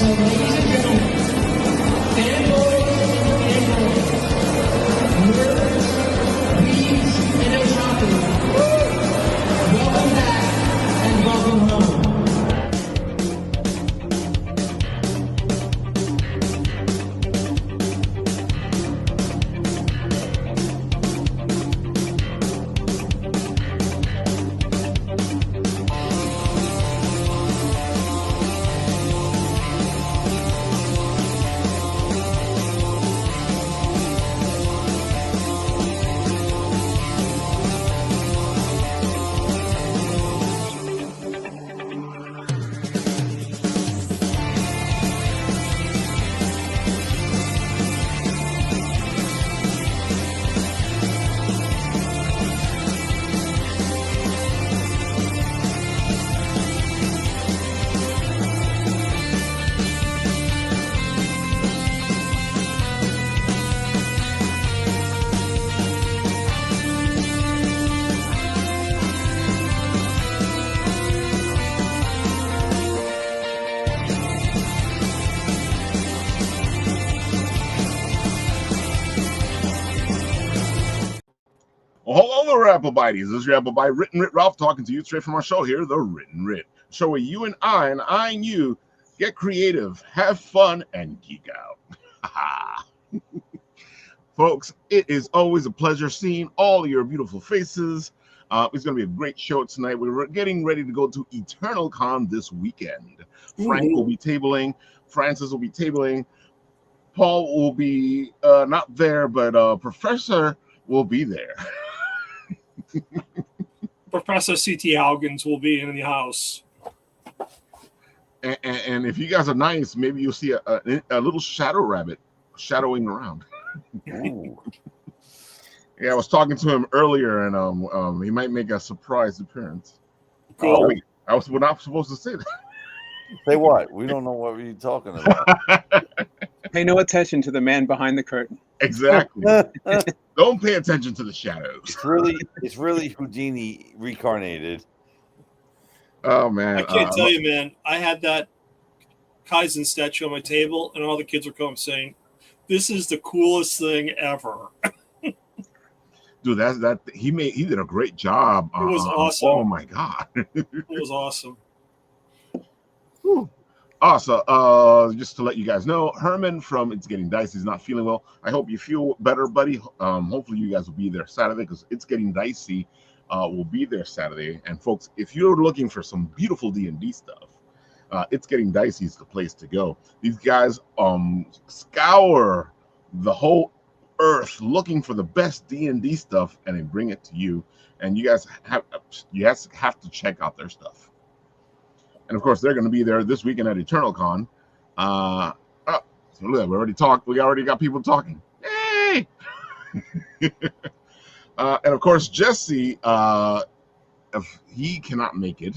So, ladies and gentlemen, fanboys and girls, nerds, weeds, and otaku, welcome back and welcome home. Well, hello there, Apple Bites. This is your Apple Bite Written Writ Ralph talking to you straight from our show here, The Written Writ. Show where you and I and you get creative, have fun, and geek out. Folks, it is always a pleasure seeing all of your beautiful faces. It's going to be a great show tonight. We're getting ready to go to Eternal Con this weekend. Frank will be tabling. Francis will be tabling. Paul will be not there, but Professor will be there. Professor C.T. Haugens will be in the house. And if you guys are nice, maybe you'll see a little shadow rabbit shadowing around. Yeah, I was talking to him earlier, and he might make a surprise appearance. Cool. Oh, wait, we're not supposed to say that. Say what? We don't know what you're talking about. Pay no attention to the man behind the curtain. Exactly. Don't pay attention to the shadows. It's really Houdini reincarnated. Oh man, I can't tell you, man. I had that Kaizen statue on my table, and all the kids were coming saying, "This is the coolest thing ever." Dude, he did a great job. It was awesome. Oh my god, it was awesome. Whew. Also, just to let you guys know, Herman from It's Getting Dicey is not feeling well. I hope you feel better, buddy. Hopefully you guys will be there Saturday because It's Getting Dicey will be there Saturday. And folks, if you're looking for some beautiful D&D stuff, It's Getting Dicey is the place to go. These guys scour the whole earth looking for the best D&D stuff, and they bring it to you. And you guys have to check out their stuff. And of course, they're going to be there this weekend at Eternal Con. So look, we already got people talking. Hey! And of course, Jesse, if he cannot make it,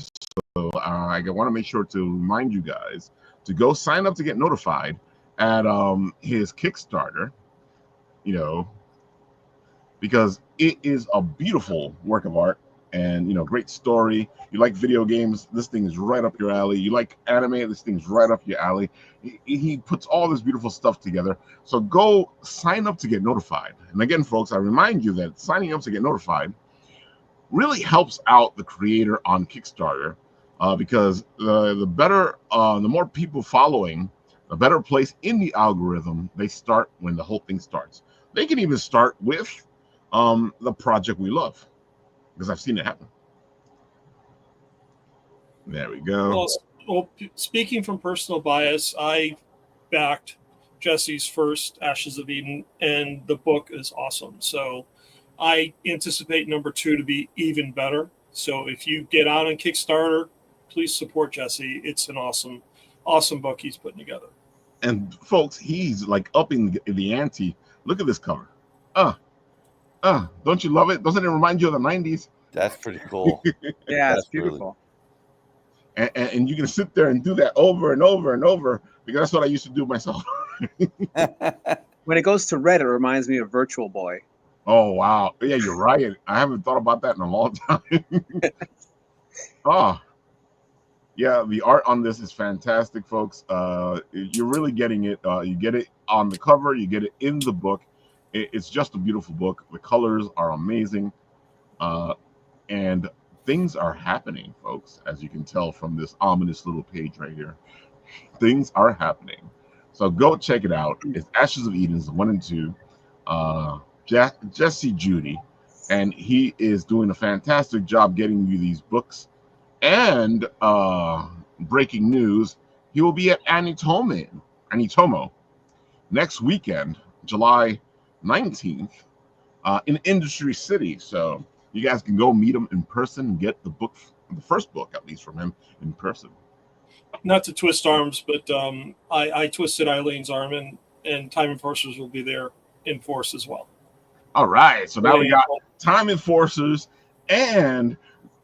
so I want to make sure to remind you guys to go sign up to get notified at his Kickstarter. Because it is a beautiful work of art. And, great story. You like video games, this thing is right up your alley. You like anime, this thing's right up your alley. He puts all this beautiful stuff together. So go sign up to get notified. And again, folks, I remind you that signing up to get notified really helps out the creator on Kickstarter because the more people following, the better place in the algorithm they start when the whole thing starts. They can even start with the project we love. Because I've seen it happen. There we go. Well, speaking from personal bias, I backed Jesse's first Ashes of Eden, and the book is awesome. So I anticipate number 2 to be even better. So if you get on Kickstarter, please support Jesse. It's an awesome book he's putting together. And folks, he's like upping the ante. Look at this cover. Don't you love it? Doesn't it remind you of the 90s? That's pretty cool. Yeah, it's beautiful. Really... And you can sit there and do that over and over and over because that's what I used to do myself. When it goes to red, it reminds me of Virtual Boy. Oh, wow. Yeah, you're right. I haven't thought about that in a long time. Yeah, the art on this is fantastic, folks. You're really getting it. You get it on the cover, you get it in the book. It's just a beautiful book. The colors are amazing, and things are happening, folks. As you can tell from this ominous little page right here, things are happening. So go check it out. It's Ashes of Eden's 1 and 2. Jesse Judy, and he is doing a fantastic job getting you these books. And breaking news, he will be at Anitomo next weekend, July 19th, in Industry City. So you guys can go meet him in person and get the book, the first book at least from him in person. Not to twist arms, but I twisted Eileen's arm, and Time Enforcers will be there in force as well. All right, so now we got Time Enforcers and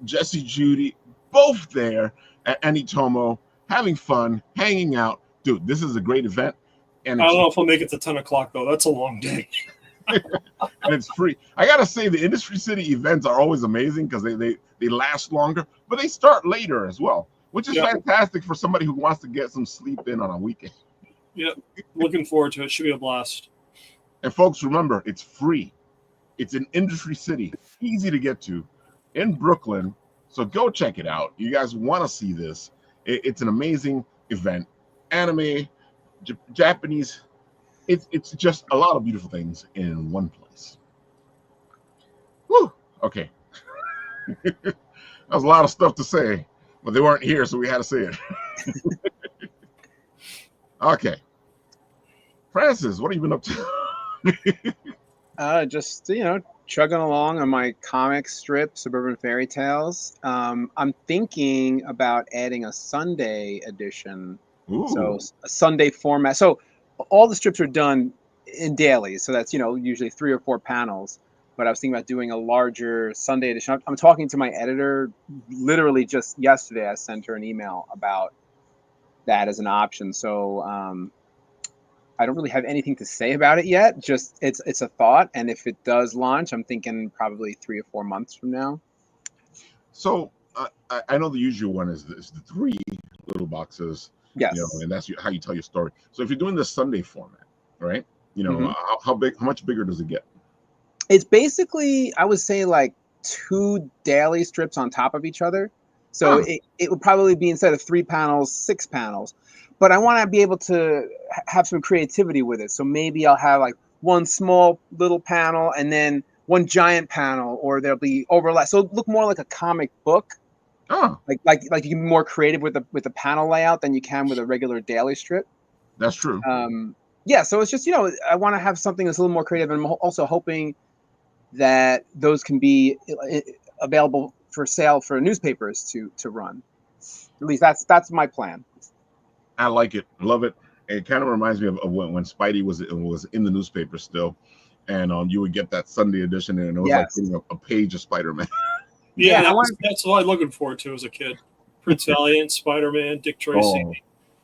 Jesse Judy both there at Anitomo, having fun, hanging out. Dude, this is a great event. And I don't know if I'll make it to 10 o'clock, though. That's a long day. And it's free. I got to say, the Industry City events are always amazing because they last longer, but they start later as well, which is fantastic for somebody who wants to get some sleep in on a weekend. Yep. Looking forward to it. Should be a blast. And folks, remember, it's free. It's in Industry City, easy to get to in Brooklyn. So go check it out. You guys want to see this. It's an amazing event. Anime, Japanese. It's just a lot of beautiful things in one place. Woo! Okay. That was a lot of stuff to say, but they weren't here, so we had to say it. Okay. Francis, what have you been up to? Just, chugging along on my comic strip, Suburban Fairy Tales. I'm thinking about adding a Sunday edition. Ooh. So a Sunday format. So all the strips are done in dailies. So that's, usually 3 or 4 panels. But I was thinking about doing a larger Sunday edition. I'm talking to my editor literally just yesterday. I sent her an email about that as an option. So I don't really have anything to say about it yet. Just it's a thought, and if it does launch, I'm thinking probably 3 or 4 months from now. So I know the usual one is the 3 little boxes. Yes. And that's how you tell your story. So if you're doing the Sunday format, right? Mhm. How much bigger does it get? It's basically, I would say, like 2 daily strips on top of each other. So it would probably be, instead of 3 panels, 6 panels. But I want to be able to have some creativity with it. So maybe I'll have like 1 small little panel and then 1 giant panel, or there'll be overlap. So it'll look more like a comic book. Oh, Like you can be more creative with the panel layout than you can with a regular daily strip. that's true. Yeah, so it's just, I want to have something that's a little more creative, and I'm also hoping that those can be available for sale for newspapers to run. At least that's my plan. I like it, love it. It kind of reminds me of when Spidey was in the newspaper still, and you would get that Sunday edition, and it was like getting a page of Spider-Man. Yeah, that's what I was looking forward to as a kid. Prince Valiant, Spider-Man, Dick Tracy. Oh.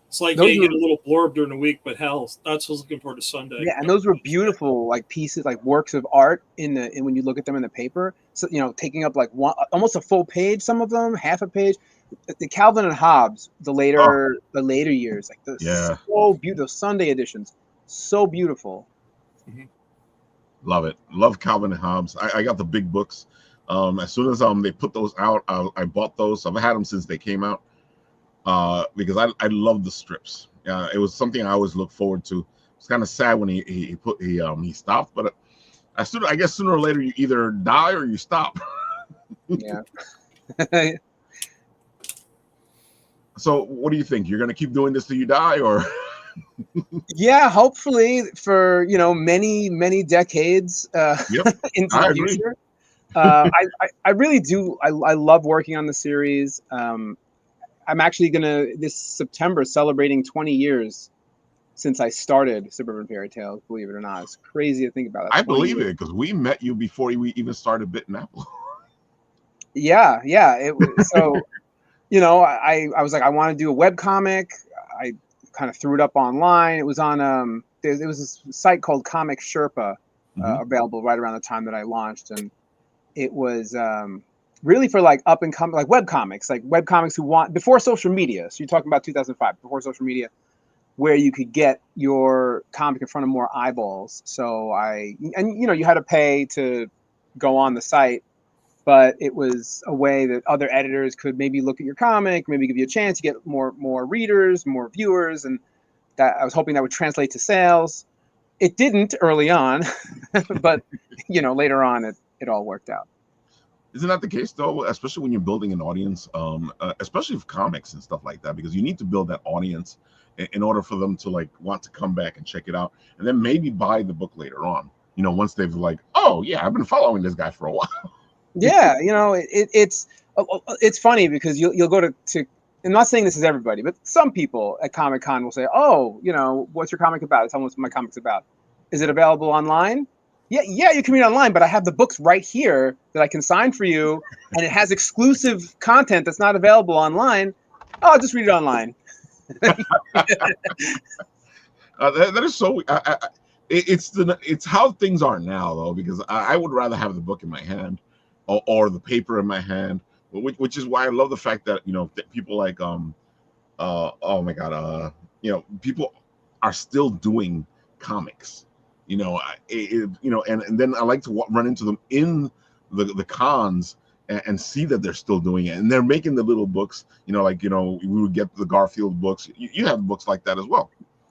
It's like, Those you were- get a little blurb during the week, but hell, that's what I was looking forward to Sunday. Yeah, and those were beautiful, like pieces, like works of art in when you look at them in the paper. So taking up like almost a full page, some of them half a page. The Calvin and Hobbes, the later years, like so beautiful. Those Sunday editions, so beautiful. Love it. Love Calvin and Hobbes. I got the big books. As soon as they put those out, I bought those. I've had them since they came out. Because I love the strips. It was something I always look forward to. It's kind of sad when he stopped, but I guess sooner or later you either die or you stop. Yeah. So what do you think? You're gonna keep doing this till you die, or? Yeah, hopefully for many decades into the future. I really do. I love working on the series. I'm actually this September celebrating 20 years since I started Suburban Fairy Tales. Believe it or not, it's crazy to think about. I believe it, because we met you before we even started Bitten Apple. Yeah. It was so. I was like, I want to do a webcomic. I kind of threw it up online. It was on there was this site called Comic Sherpa available right around the time that I launched, and it was really for like up and coming, like web comics who want, before social media. So you're talking about 2005, before social media, where you could get your comic in front of more eyeballs. So you had to pay to go on the site, but it was a way that other editors could maybe look at your comic, maybe give you a chance to get more readers, more viewers, and that I was hoping that would translate to sales. It didn't early on, but later on it all worked out. Isn't that the case though? Especially when you're building an audience, especially with comics and stuff like that, because you need to build that audience in order for them to like want to come back and check it out, and then maybe buy the book later on. Once they've like, oh yeah, I've been following this guy for a while. Yeah, it's funny because you'll go to. I'm not saying this is everybody, but some people at Comic-Con will say, "Oh, what's your comic about? Tell me what my comic's about. Is it available online?" Yeah, you can read it online, but I have the books right here that I can sign for you, and it has exclusive content that's not available online. Oh, I'll just read it online. That is so. It's how things are now though, because I would rather have the book in my hand or the paper in my hand, which is why I love the fact that that people like oh my god, people are still doing comics. And then I like to run into them in the cons and see that they're still doing it, and they're making the little books. We would get the Garfield books. You have books like that as well.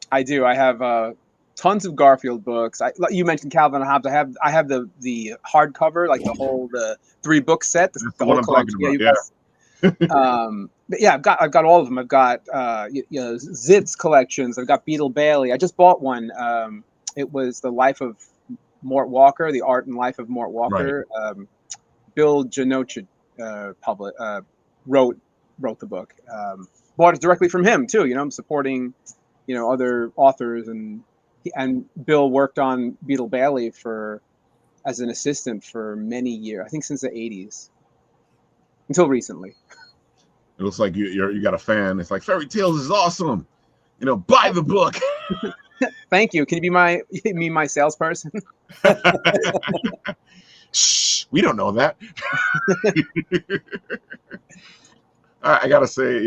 I do. I have tons of Garfield books. You mentioned Calvin and Hobbes. I have the hardcover, like the 3-book set. The whole collection. But yeah, I've got all of them. I've got Zitz collections. I've got Beetle Bailey. I just bought one. It was the life of Mort Walker, the art and life of Mort Walker. Right. Bill Janocha wrote the book. Bought it directly from him too. I'm supporting other authors, and Bill worked on Beetle Bailey as an assistant for many years. I think since the 80s until recently. It looks like you got a fan. It's like, Fairy Tales is awesome. Buy the book. Thank you. Can you be my salesperson? Shh, we don't know that. I gotta say,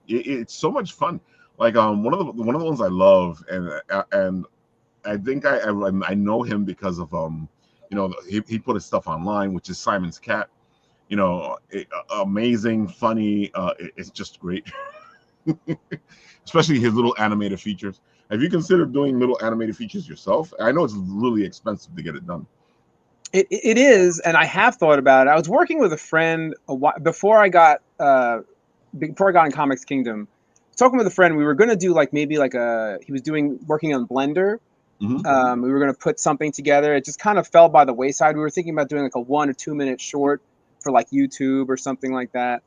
it's so much fun. Like one of the ones I love, and I think I know him because of he put his stuff online, which is Simon's Cat. Amazing, funny. It's just great. Especially his little animated features. Have you considered doing little animated features yourself? I know it's really expensive to get it done. It is, and I have thought about it. I was working with a friend before I got in Comics Kingdom. Talking with a friend, we were going to do he was working on Blender. Mm-hmm. We were going to put something together. It just kind of fell by the wayside. We were thinking about doing like a 1 or 2 minute short for like YouTube or something like that.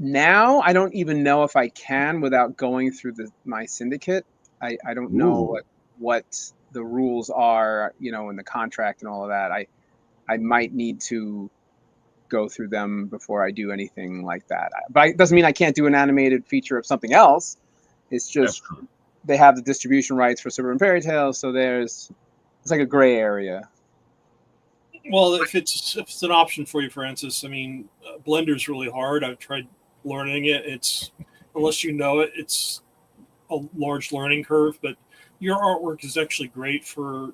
Now I don't even know if I can without going through my syndicate. I don't know what the rules are, in the contract and all of that. I might need to go through them before I do anything like that. But it doesn't mean I can't do an animated feature of something else. It's just they have the distribution rights for Suburban Fairy Tales, so it's like a gray area. Well, if it's an option for you, Francis, I mean, Blender's really hard. I've tried learning it. It's unless you know it, it's a large learning curve. But your artwork is actually great for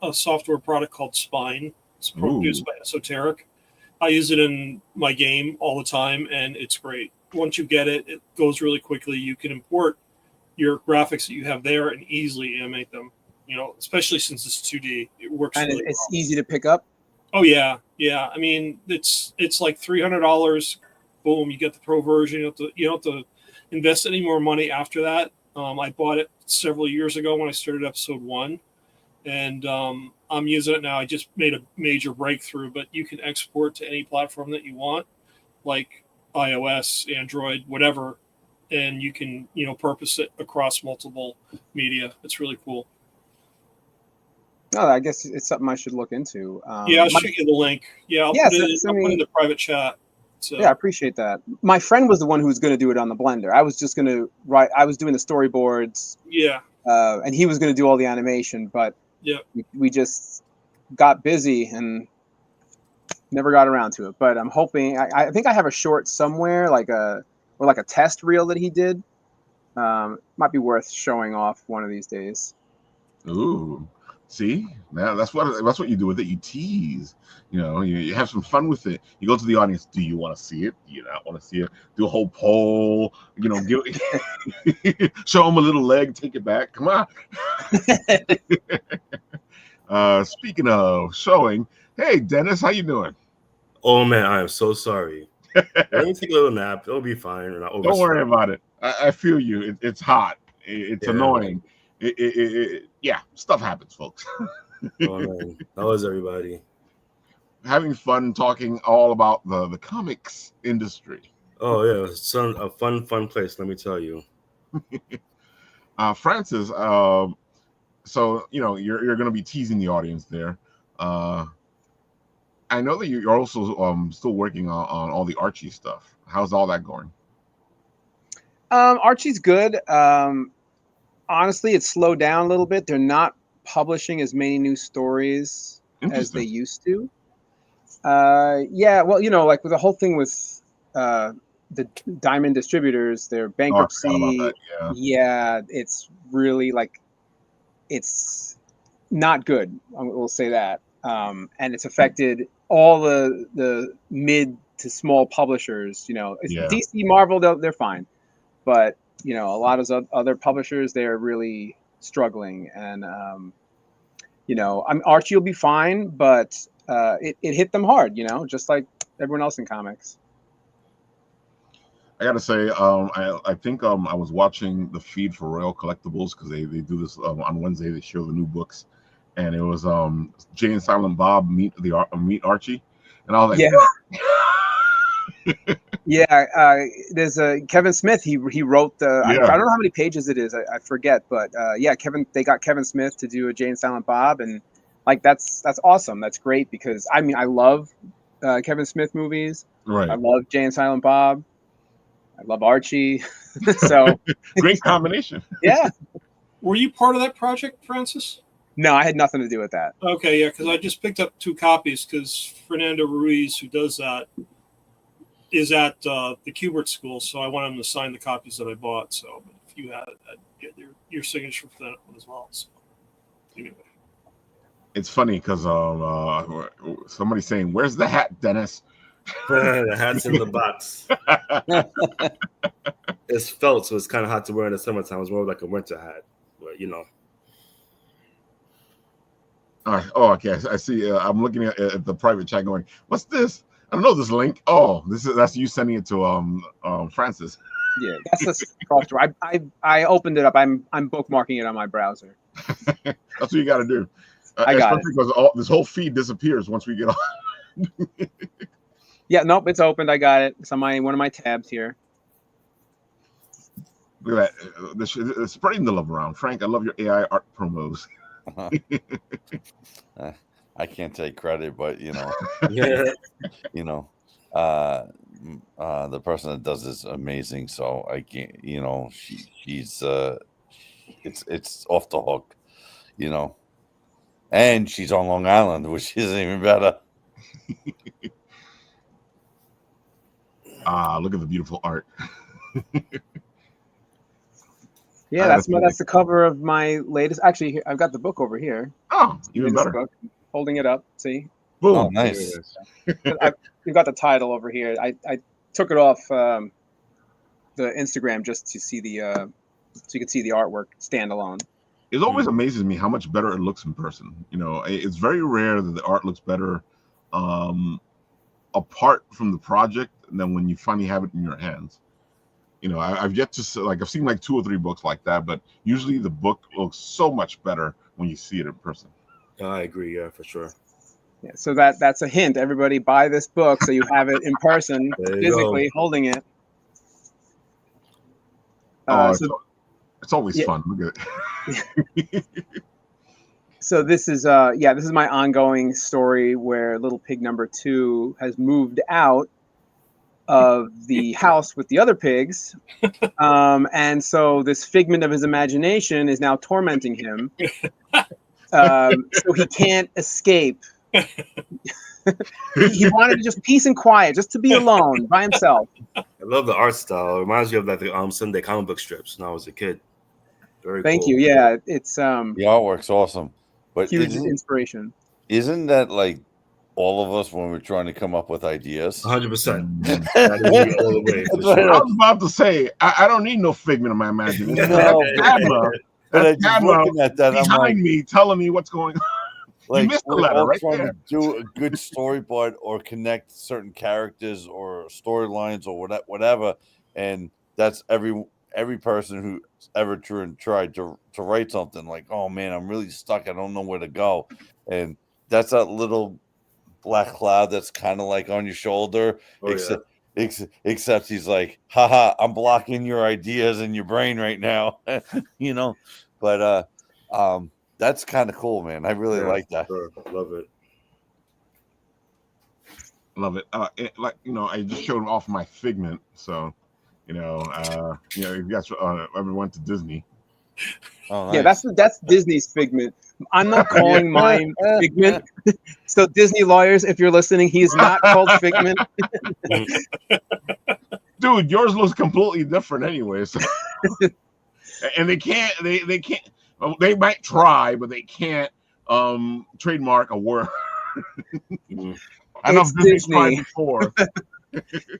a software product called Spine. It's produced by Esoteric. I use it in my game all the time, and it's great. Once you get it, it goes really quickly. You can import your graphics that you have there and easily animate them. Especially since it's 2D, it works. And really it's well. Easy to pick up. Oh yeah. I mean, it's like $300. Boom, you get the pro version. You don't have to invest any more money after that. I bought it several years ago when I started episode 1, and I'm using it now. I just made a major breakthrough, but you can export to any platform that you want, like iOS, Android, whatever, and you can purpose it across multiple media. It's really cool. Oh, I guess it's something I should look into. I'll shoot you the link. Yeah, I'll put it in the private chat. So. Yeah, I appreciate that. My friend was the one who was going to do it on the Blender. I was just going to write. I was doing the storyboards. Yeah. And he was going to do all the animation, but we just got busy, and never got around to it, but I'm hoping. I think I have a short somewhere, like a test reel that he did. Might be worth showing off one of these days. Ooh, see, now that's what you do with it. You tease. You have some fun with it. You go to the audience. Do you want to see it? Do you not want to see it? Do a whole poll. Show them a little leg. Take it back. Come on. Speaking of showing, hey Dennis, how you doing? Oh man, I am so sorry. Let me take a little nap. It'll be fine. Don't worry about it. I feel you. It's hot. It's annoying. Yeah, stuff happens, folks. Oh man, how is everybody? Having fun talking all about the comics industry. Oh yeah, it's a fun place. Let me tell you. Francis, so you're going to be teasing the audience there. I know that you're also still working on all the Archie stuff. How's all that going? Archie's good. Honestly, it's slowed down a little bit. They're not publishing as many new stories as they used to. Yeah, well, like with the whole thing with the Diamond distributors, their bankruptcy. Oh, I forgot about that. Yeah, it's really it's not good. We'll say that. And it's affected all the mid to small publishers. DC, Marvel, they're fine, but a lot of other publishers, they're really struggling. And Archie will be fine, but it hit them hard. Just like everyone else in comics. I gotta say, I think I was watching the feed for Royal Collectibles because they do this on Wednesday. They show the new books. And it was Jay and Silent Bob meet Archie, and I was like, yeah. There's Kevin Smith. He wrote the. I don't know how many pages it is. I forget, but they got Kevin Smith to do a Jay and Silent Bob, and that's awesome. That's great because I love Kevin Smith movies. Right. I love Jay and Silent Bob. I love Archie. So great combination. Yeah. Were you part of that project, Francis? No, I had nothing to do with that. Okay, yeah, because I just picked up 2 copies because Fernando Ruiz, who does that, is at the Hebert school, so I want him to sign the copies that I bought. So if you had it, I'd get your signature for that one as well. So anyway. It's funny because somebody's saying, "Where's the hat, Dennis?" The hat's in the box. It's felt, so it's kind of hot to wear in the summertime. It's more like a winter hat, but Oh, okay. I see. I'm looking at the private chat, going, "What's this? I don't know this link." Oh, that's you sending it to Francis. Yeah, that's the software. I opened it up. I'm bookmarking it on my browser. That's what you got to do. I got it. Because this whole feed disappears once we get on. Yeah, nope, it's opened. I got it. It's on one of my tabs here. Look at that. Spreading the love around. Frank, I love your AI art promos. I can't take credit, but Yeah. The person that does this is amazing. So I can't, she's it's off the hook, and she's on Long Island, which isn't even better. Look at the beautiful art. Yeah, that's the cover of my latest. Actually, I've got the book over here. Oh, even better. Book. Holding it up. See? Boom. Oh, nice. We've got the title over here. I took it off the Instagram just to see so you can see the artwork standalone. It always amazes me how much better it looks in person. It's very rare that the art looks better apart from the project than when you finally have it in your hands. I've yet to I've seen 2 or 3 books like that, but usually the book looks so much better when you see it in person. I agree, yeah, for sure. Yeah, so that's a hint. Everybody buy this book so you have it in person, physically holding it. It's always fun. Look at it. So this is my ongoing story where Little Pig number 2 has moved out of the house with the other pigs, and so this figment of his imagination is now tormenting him, so he can't escape He wanted to just peace and quiet, just to be alone by himself. I love the art style. It reminds me of like the Sunday comic book strips when I was a kid. Very Thank cool. you. Yeah, it's The artwork's awesome. But huge inspiration. Isn't that like all of us when we're trying to come up with ideas? 100%. That is me all the way. For That's sure. I was about to say, I don't need no figment of my imagination. No, Padma, but that's I'm Padma looking at that. I'm behind like, me telling me what's going on. like missed the we're letter all right trying there. to do a good storyboard or connect certain characters or storylines or whatever, and that's every person who ever tried to write something like, oh man, I'm really stuck. I don't know where to go, and that's that little black cloud that's kind of like on your shoulder, Oh, except he's like, haha, I'm blocking your ideas in your brain right now. But that's kind of cool, man. I really like that. Sure. Love it. Love it. I just showed off my figment, so if you guys ever went to Disney. Oh, nice. Yeah, that's Disney's figment. I'm not calling mine figment. So Disney lawyers, if you're listening, he's not called figment. Dude, yours looks completely different anyways. And they can't. Well, they might try, but they can't trademark a word. I know Disney's tried before.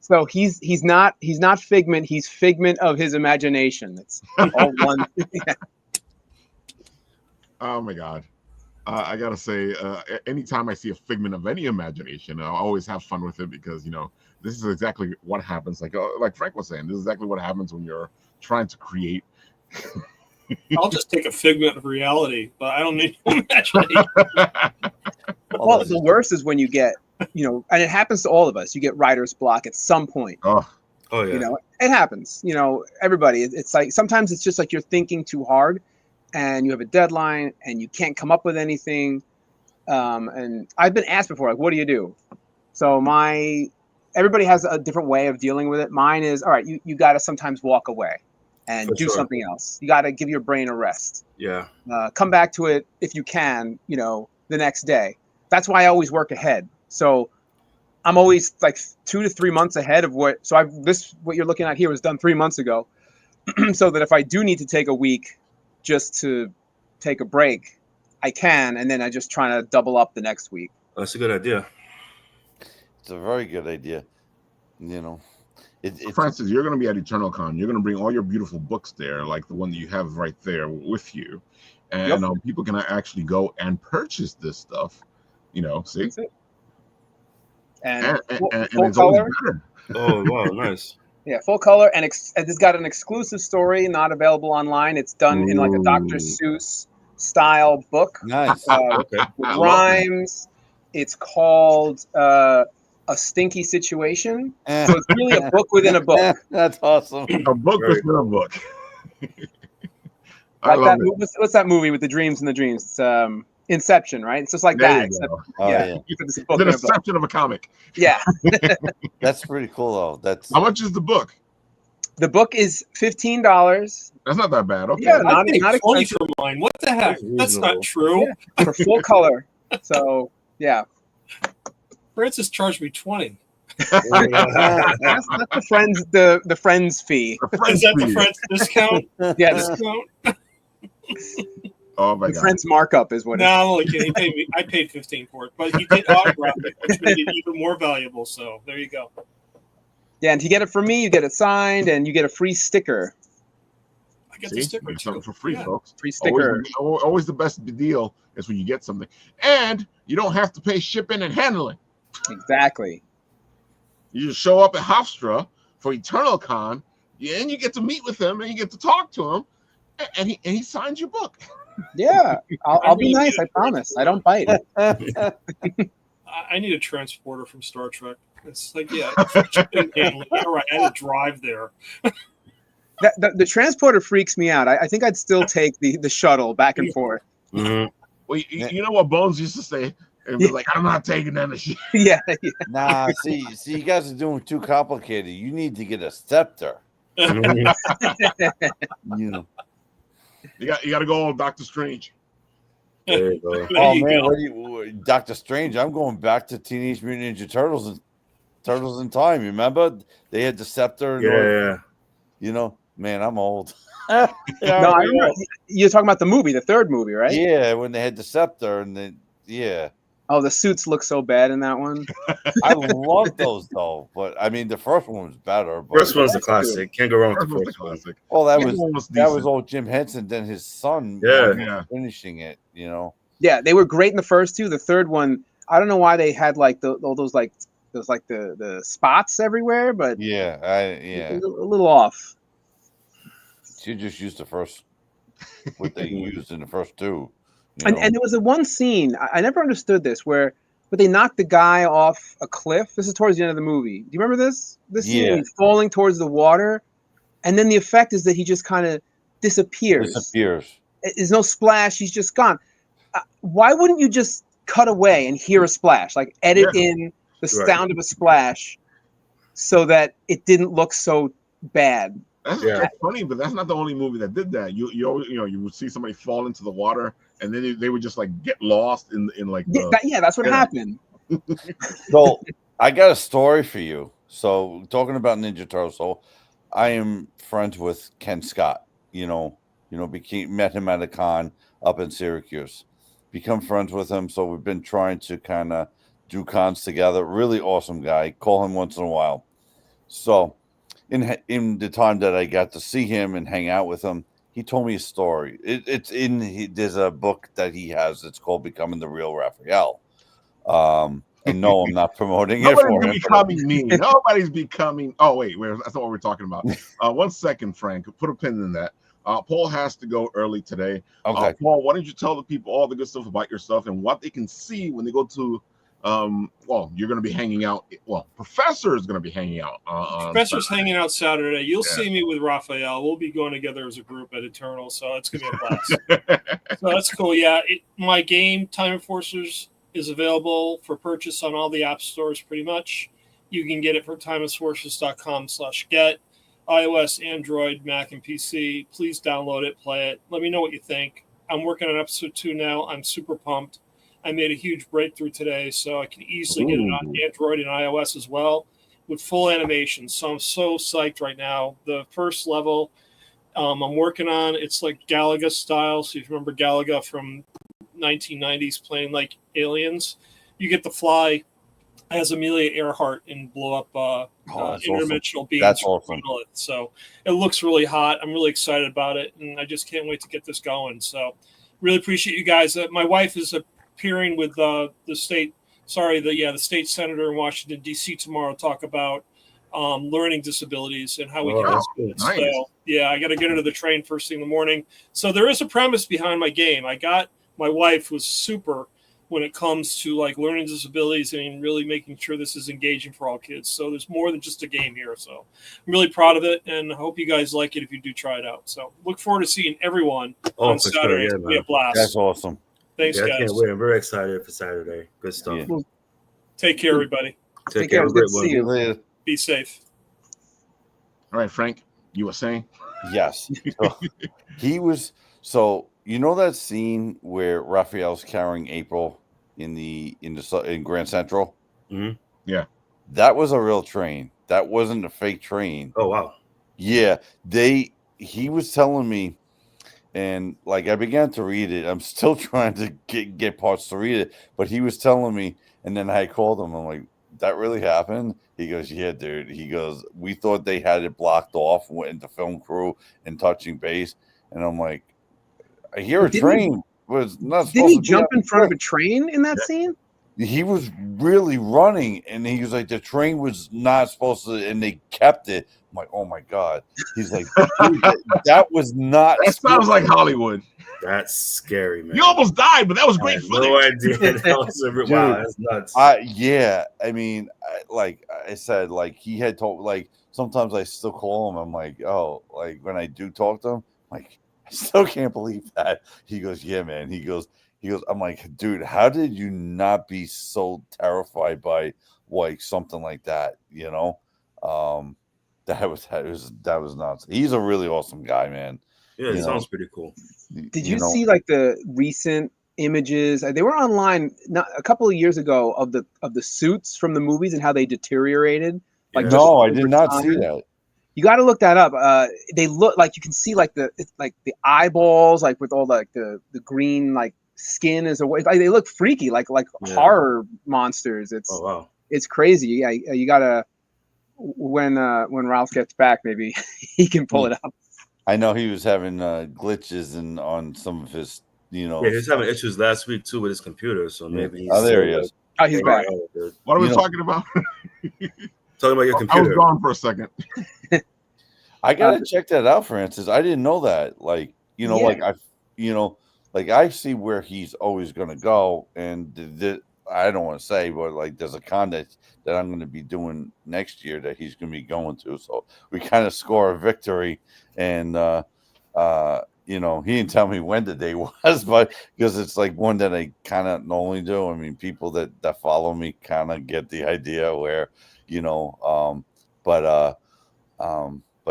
So he's not figment. He's figment of his imagination. That's all one. Oh my god. I gotta say, anytime I see a figment of any imagination, I always have fun with it because this is exactly what happens. Like Frank was saying, this is exactly what happens when you're trying to create. I'll just take a figment of reality, but I don't need imagination. Well, the worst is when you get, and it happens to all of us. You get writer's block at some point. Oh yeah. It happens. Everybody. It's like sometimes it's just like you're thinking too hard, and you have a deadline, and you can't come up with anything. And I've been asked before, like, what do you do? So everybody has a different way of dealing with it. Mine is, all right, you got to sometimes walk away and do something else. You got to give your brain a rest. Yeah. Come back to it if you can, the next day. That's why I always work ahead. So I'm always like 2 to 3 months ahead of what you're looking at here was done 3 months ago. So that if I do need to take a week just to take a break, I can, and then I just try to double up the next week. That's a good idea. It's a very good idea. Francis, you're going to be at EternalCon. You're going to bring all your beautiful books there, like the one that you have right there with you, and people can actually go and purchase this stuff. See, and full it's color. Better. Oh wow, nice. Yeah, full color, and it's got an exclusive story, not available online. It's done in like a Dr. Seuss style book. Nice. Okay. Rhymes. It's called A Stinky Situation. So it's really a book within a book. That's awesome. A book within a book. Like that. What's that movie with the dreams and the dreams? It's Inception, right? It's just like there that. Yeah. It's an inception of a comic. Yeah. That's pretty cool, though. How much is the book? The book is $15. That's not that bad. Okay. Yeah, I paid not 20 expensive. for mine. What the heck? That's not true. Yeah, for full color. So yeah. Francis charged me 20. That's the friends the friends fee. Is that the Friends discount? Yeah, Discount? Oh my the god. friends markup is what it is. No, look, he paid me. I paid 15 for it, but he did autograph it, which made it even more valuable. So there you go. Yeah, and to get it from me, you get it signed and you get a free sticker. I get the sticker Something too. for free, folks. Free sticker. Always the best deal is when you get something, and you don't have to pay shipping and handling. Exactly. You just show up at Hofstra for EternalCon, and you get to meet with him, and you get to talk to him, and he signs your book. Yeah, I'll be nice. I promise. I don't bite. I need a transporter from Star Trek. It's like, yeah, shipping, handling. All right, I had to drive there. The transporter freaks me out. I think I'd still take the shuttle back and forth. Mm-hmm. Well, you know what Bones used to say? And be like, I'm not taking that shit. Yeah. Nah, see, you guys are doing it too complicated. You need to get a scepter. You got to go all Doctor Strange. There you go. There Oh you man, go. what do you, Doctor Strange? I'm going back to Teenage Mutant Ninja Turtles and Turtles in Time. You remember they had the scepter and all, Yeah. you know, man, I'm old. No, I we remember all- you're talking about the movie, the third movie, right? Yeah, when they had the scepter and then yeah. Oh, the suits look so bad in that one. I love those though, but I mean the first one was better. But First one's a That's classic. Can't go wrong with First the one's the first one. classic. oh, that Second was one was that was decent. old Jim Henson. Then his son, Yeah. was Yeah. finishing it. You know, Yeah, they were great in the first two. The third one, I don't know why they had like all those like the spots everywhere, but yeah, a little off. She just used the first what they used in the first two. You And know? and there was a one scene I never understood this where they knocked the guy off a cliff. This is towards the end of the movie. Do you remember this? This scene when Yeah. he's falling towards the water, and then the effect is that he just kind of disappears. disappears. There's no splash. He's just gone. Why wouldn't you just cut away and hear a splash? Like edit in the Right. sound of a splash so that it didn't look so bad. That's funny, but that's not the only movie that did that. You always, you would see somebody fall into the water, and then they would just like get lost in like the. That's what Yeah. happened. So I got a story for you. So talking about Ninja Turtles, so I am friends with Ken Scott. Met him at a con up in Syracuse. Become friends with him. So we've been trying to kind of do cons together. Really awesome guy. Call him once in a while. So in the time that I got to see him and hang out with him, he told me a story. There's a book that he has. It's called Becoming the Real Raphael. And no, I'm not promoting it Nobody's for him. becoming me. Nobody's becoming. Oh wait, that's not what we're talking about. 1 second, Frank. Put a pin in that. Paul has to go early today. Okay. Paul, why don't you tell the people all the good stuff about yourself and what they can see when they go to you're going to be hanging out. Well, Professor is going to be hanging out. Professor's hanging out Saturday. You'll Yeah. see me with Raphael. We'll be going together as a group at Eternal, so it's going to be a blast. So that's cool. Yeah, my game, Time Enforcers, is available for purchase on all the app stores pretty much. You can get it from timeenforcers.com/get. iOS, Android, Mac, and PC. Please download it, play it. Let me know what you think. I'm working on episode 2 now. I'm super pumped. I made a huge breakthrough today, so I can easily get it on Android and iOS as well with full animation. So I'm so psyched right now. The first level I'm working on, it's like Galaga style. So if you remember Galaga from 1990s playing like aliens, you get to fly as Amelia Earhart and blow up That's interdimensional beings. That's awesome. So it looks really hot. I'm really excited about it, and I just can't wait to get this going. So really appreciate you guys. My wife is appearing with the state senator in Washington, D.C. tomorrow to talk about learning disabilities and how we can help it. Nice. So, yeah, I got to get her to the train first thing in the morning. So there is a premise behind my game. My wife was super when it comes to like learning disabilities and really making sure this is engaging for all kids. So there's more than just a game here. So I'm really proud of it, and I hope you guys like it if you do try it out. So look forward to seeing everyone on for Saturday. sure. It's Yeah, going to be a man. blast. That's awesome. Thanks, I guys. can't wait. I'm very excited for Saturday. Good stuff. Yeah. Take care, everybody. Take care. care. It was good Have a to great see one. you. Later. Be safe. All right, Frank, you were saying? Yes. So, he was. So you know that scene where Raphael's carrying April in Grand Central? Mhm. Yeah. That was a real train. That wasn't a fake train. Oh, wow. Yeah, he was telling me, and like I began to read it. I'm still trying to get parts to read it, but he was telling me, and then I called him. I'm like, that really happened? He goes, yeah, dude. He goes, we thought they had it blocked off, went into film crew and touching base, and I'm like, I hear a Didn't train was not Did supposed he to be jump on in the front of train. a train in that scene? He was really running, and he was like, the train was not supposed to, and they kept it. I'm like, oh my god. He's like, dude, that was not. That sounds like Hollywood. That's scary, man. You almost died, but that was I great had footage. no idea. That was wow, that's nuts. Yeah. I mean, like I said, like he had told, like sometimes I still call him. I'm like, oh, like when I do talk to him, like I still can't believe that. He goes, yeah, man. He goes. I'm like, dude, how did you not be so terrified by like something like that? You know, that was nuts. He's a really awesome guy, man. Yeah, it sounds pretty cool. Did you see like the recent images. They were online a couple of years ago of the suits from the movies and how they deteriorated. Like Yeah. just No, I over did not see time. that. You got to look that up. They look like you can see like the eyeballs, like with all the green like skin is away. Like, they look freaky, like Yeah. horror monsters. Oh wow. It's crazy. Yeah, you gotta when Ralph gets back, maybe he can pull it up. I know he was having glitches on some of his, Yeah, he was having issues last week too with his computer, so maybe he's there he is. Oh, he's back. What are we talking about? Talking about your I computer. was gone for a second. I gotta check that out, Francis. I didn't know that. Like, like I see where he's always gonna go, and I don't want to say, but like there's a con that I'm going to be doing next year that he's going to be going to. So we kind of score a victory, and he didn't tell me when the day was, but because it's like one that I kind of normally do. I mean, people that follow me kind of get the idea where, but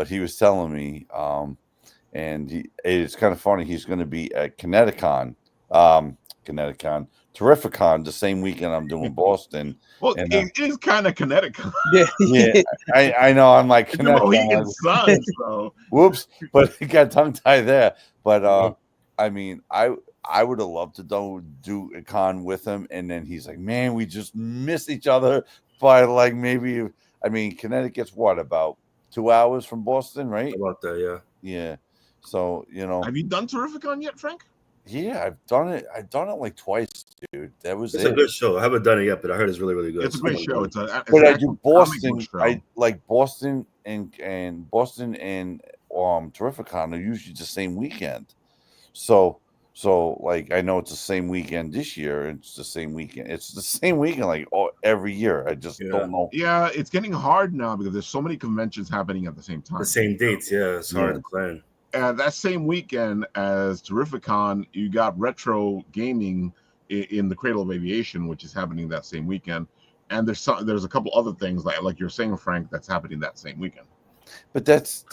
he was telling me, and it's kind of funny. He's going to be at Connecticut. Terrificon the same weekend I'm doing Boston. Well, it is kind of Connecticut. Yeah, I know. I'm like Mohegan Sun, so whoops, but it got tongue tied there. But I mean, I would have loved to do a con with him, and then he's like, man, we just miss each other by like maybe. I mean, Connecticut's what, about 2 hours from Boston, right? About that, yeah. Yeah. So have you done Terrificon yet, Frank? Yeah, I've done it like twice, dude. That was It's a good show. I haven't done it yet, but I heard it's really, really good. It's a great show. But I do Boston. I like Boston and Terrificon are usually the same weekend. So like I know it's the same weekend this year. It's the same weekend. It's the same weekend like every year. I just don't know. Yeah, it's getting hard now because there's so many conventions happening at the same time. The same dates, yeah. It's hard to plan. That same weekend as Terrificon, you got retro gaming in the Cradle of Aviation, which is happening that same weekend. And there's a couple other things like you're saying, Frank, that's happening that same weekend. But that's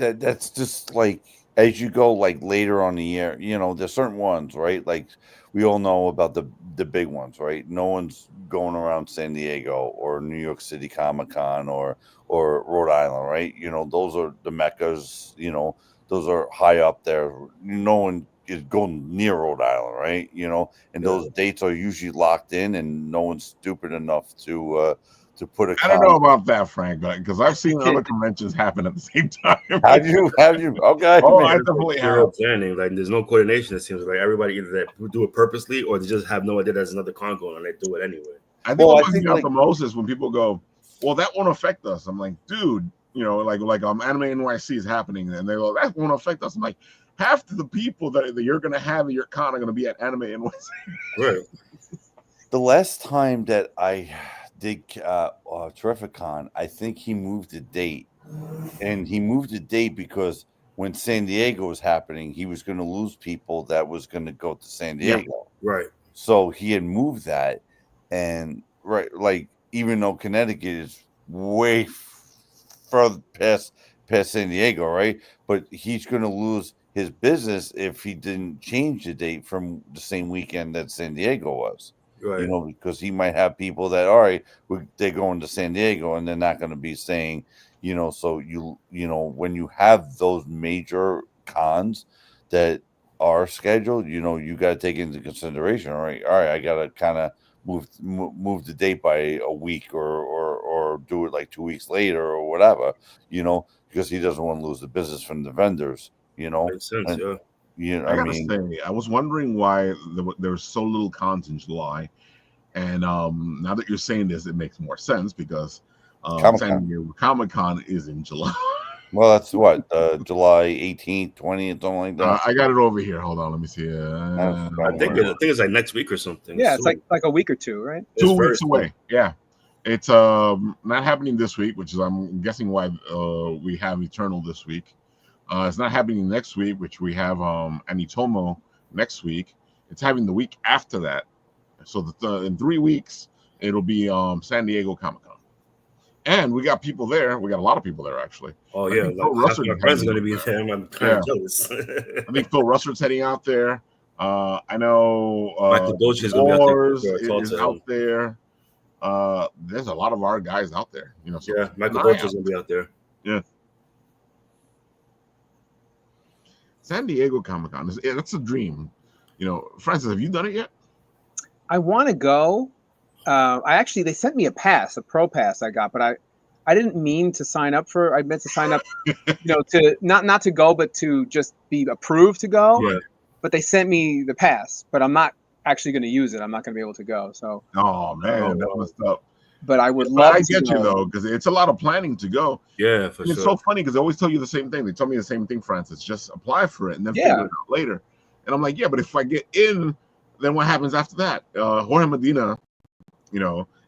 just like as you go like later on the year, there's certain ones, right? Like we all know about the big ones, right? No one's going around San Diego or New York City Comic-Con or Rhode Island, right? Those are the meccas, those are high up there. No one is going near Rhode Island, right? And those dates are usually locked in, and no one's stupid enough to put a. I don't know about that, Frank, because I've seen other conventions happen at the same time. Have you? Okay. Oh, I definitely have. Planning. Like, there's no coordination. It seems like everybody either they do it purposely or they just have no idea there's another con going on. They do it anyway. I think what pisses me out the most is when people go, "Well, that won't affect us." I'm like, dude. Like Anime NYC is happening, and they go, that won't affect us. I'm like, half the people that you're going to have at your con are going to be at Anime NYC. Right. The last time that I did Terrificon, I think he moved the date, and he moved the date because when San Diego was happening, he was going to lose people that was going to go to San Diego. Yeah. Right. So he had moved that, and like even though Connecticut is way further past San Diego, right? But he's going to lose his business if he didn't change the date from the same weekend that San Diego was. Right. Because he might have people that, all right, they're going to San Diego and they're not going to be staying, so when you have those major cons that are scheduled, you got to take into consideration, all right, I got to kind of move the date by a week or do it like 2 weeks later or whatever, because he doesn't want to lose the business from the vendors, Makes sense, say, I was wondering why there was so little cons in July, and now that you're saying this, it makes more sense because San Diego Comic-Con is in July. Well, that's what July 18th, 20th, something like that. I got it over here. Hold on, let me see. I think it's like next week or something. Yeah, it's like a week or two, right? 2 weeks away. Yeah, it's not happening this week, which is I'm guessing why we have Eternal this week. It's not happening next week, which we have Anitomo next week. It's having the week after that. So in 3 weeks, it'll be San Diego Comic-Con. And we got people there. We got a lot of people there, actually. Oh, yeah. Phil Russert my friends are going to be there. I'm kind of jealous. I think Phil Russard's heading out there. I know Michael Dolce is gonna be out there for Wars sure. I talked is to out him. there. There's a lot of our guys out there, you know. So Yeah, keep Michael an eye Dolce is out. gonna be out there. Yeah. San Diego Comic Con, that's a dream. You know, Francis, have you done it yet? I want to go. They sent me a pass, a pro pass I got, but I didn't mean to sign up for. I meant to sign up, to not to go, but to just be approved to go. Yeah. But they sent me the pass, but I'm not actually going to use it. I'm not going to be able to go. So. Oh man, that's messed up. But I would But love I to get go. you though, because it's a lot of planning to go. Yeah, for And it's sure. so funny because they always tell you the same thing. They tell me the same thing, Francis. Just apply for it and then Yeah. figure it out later. And I'm like, yeah, but if I get in, then what happens after that? Jorge Medina,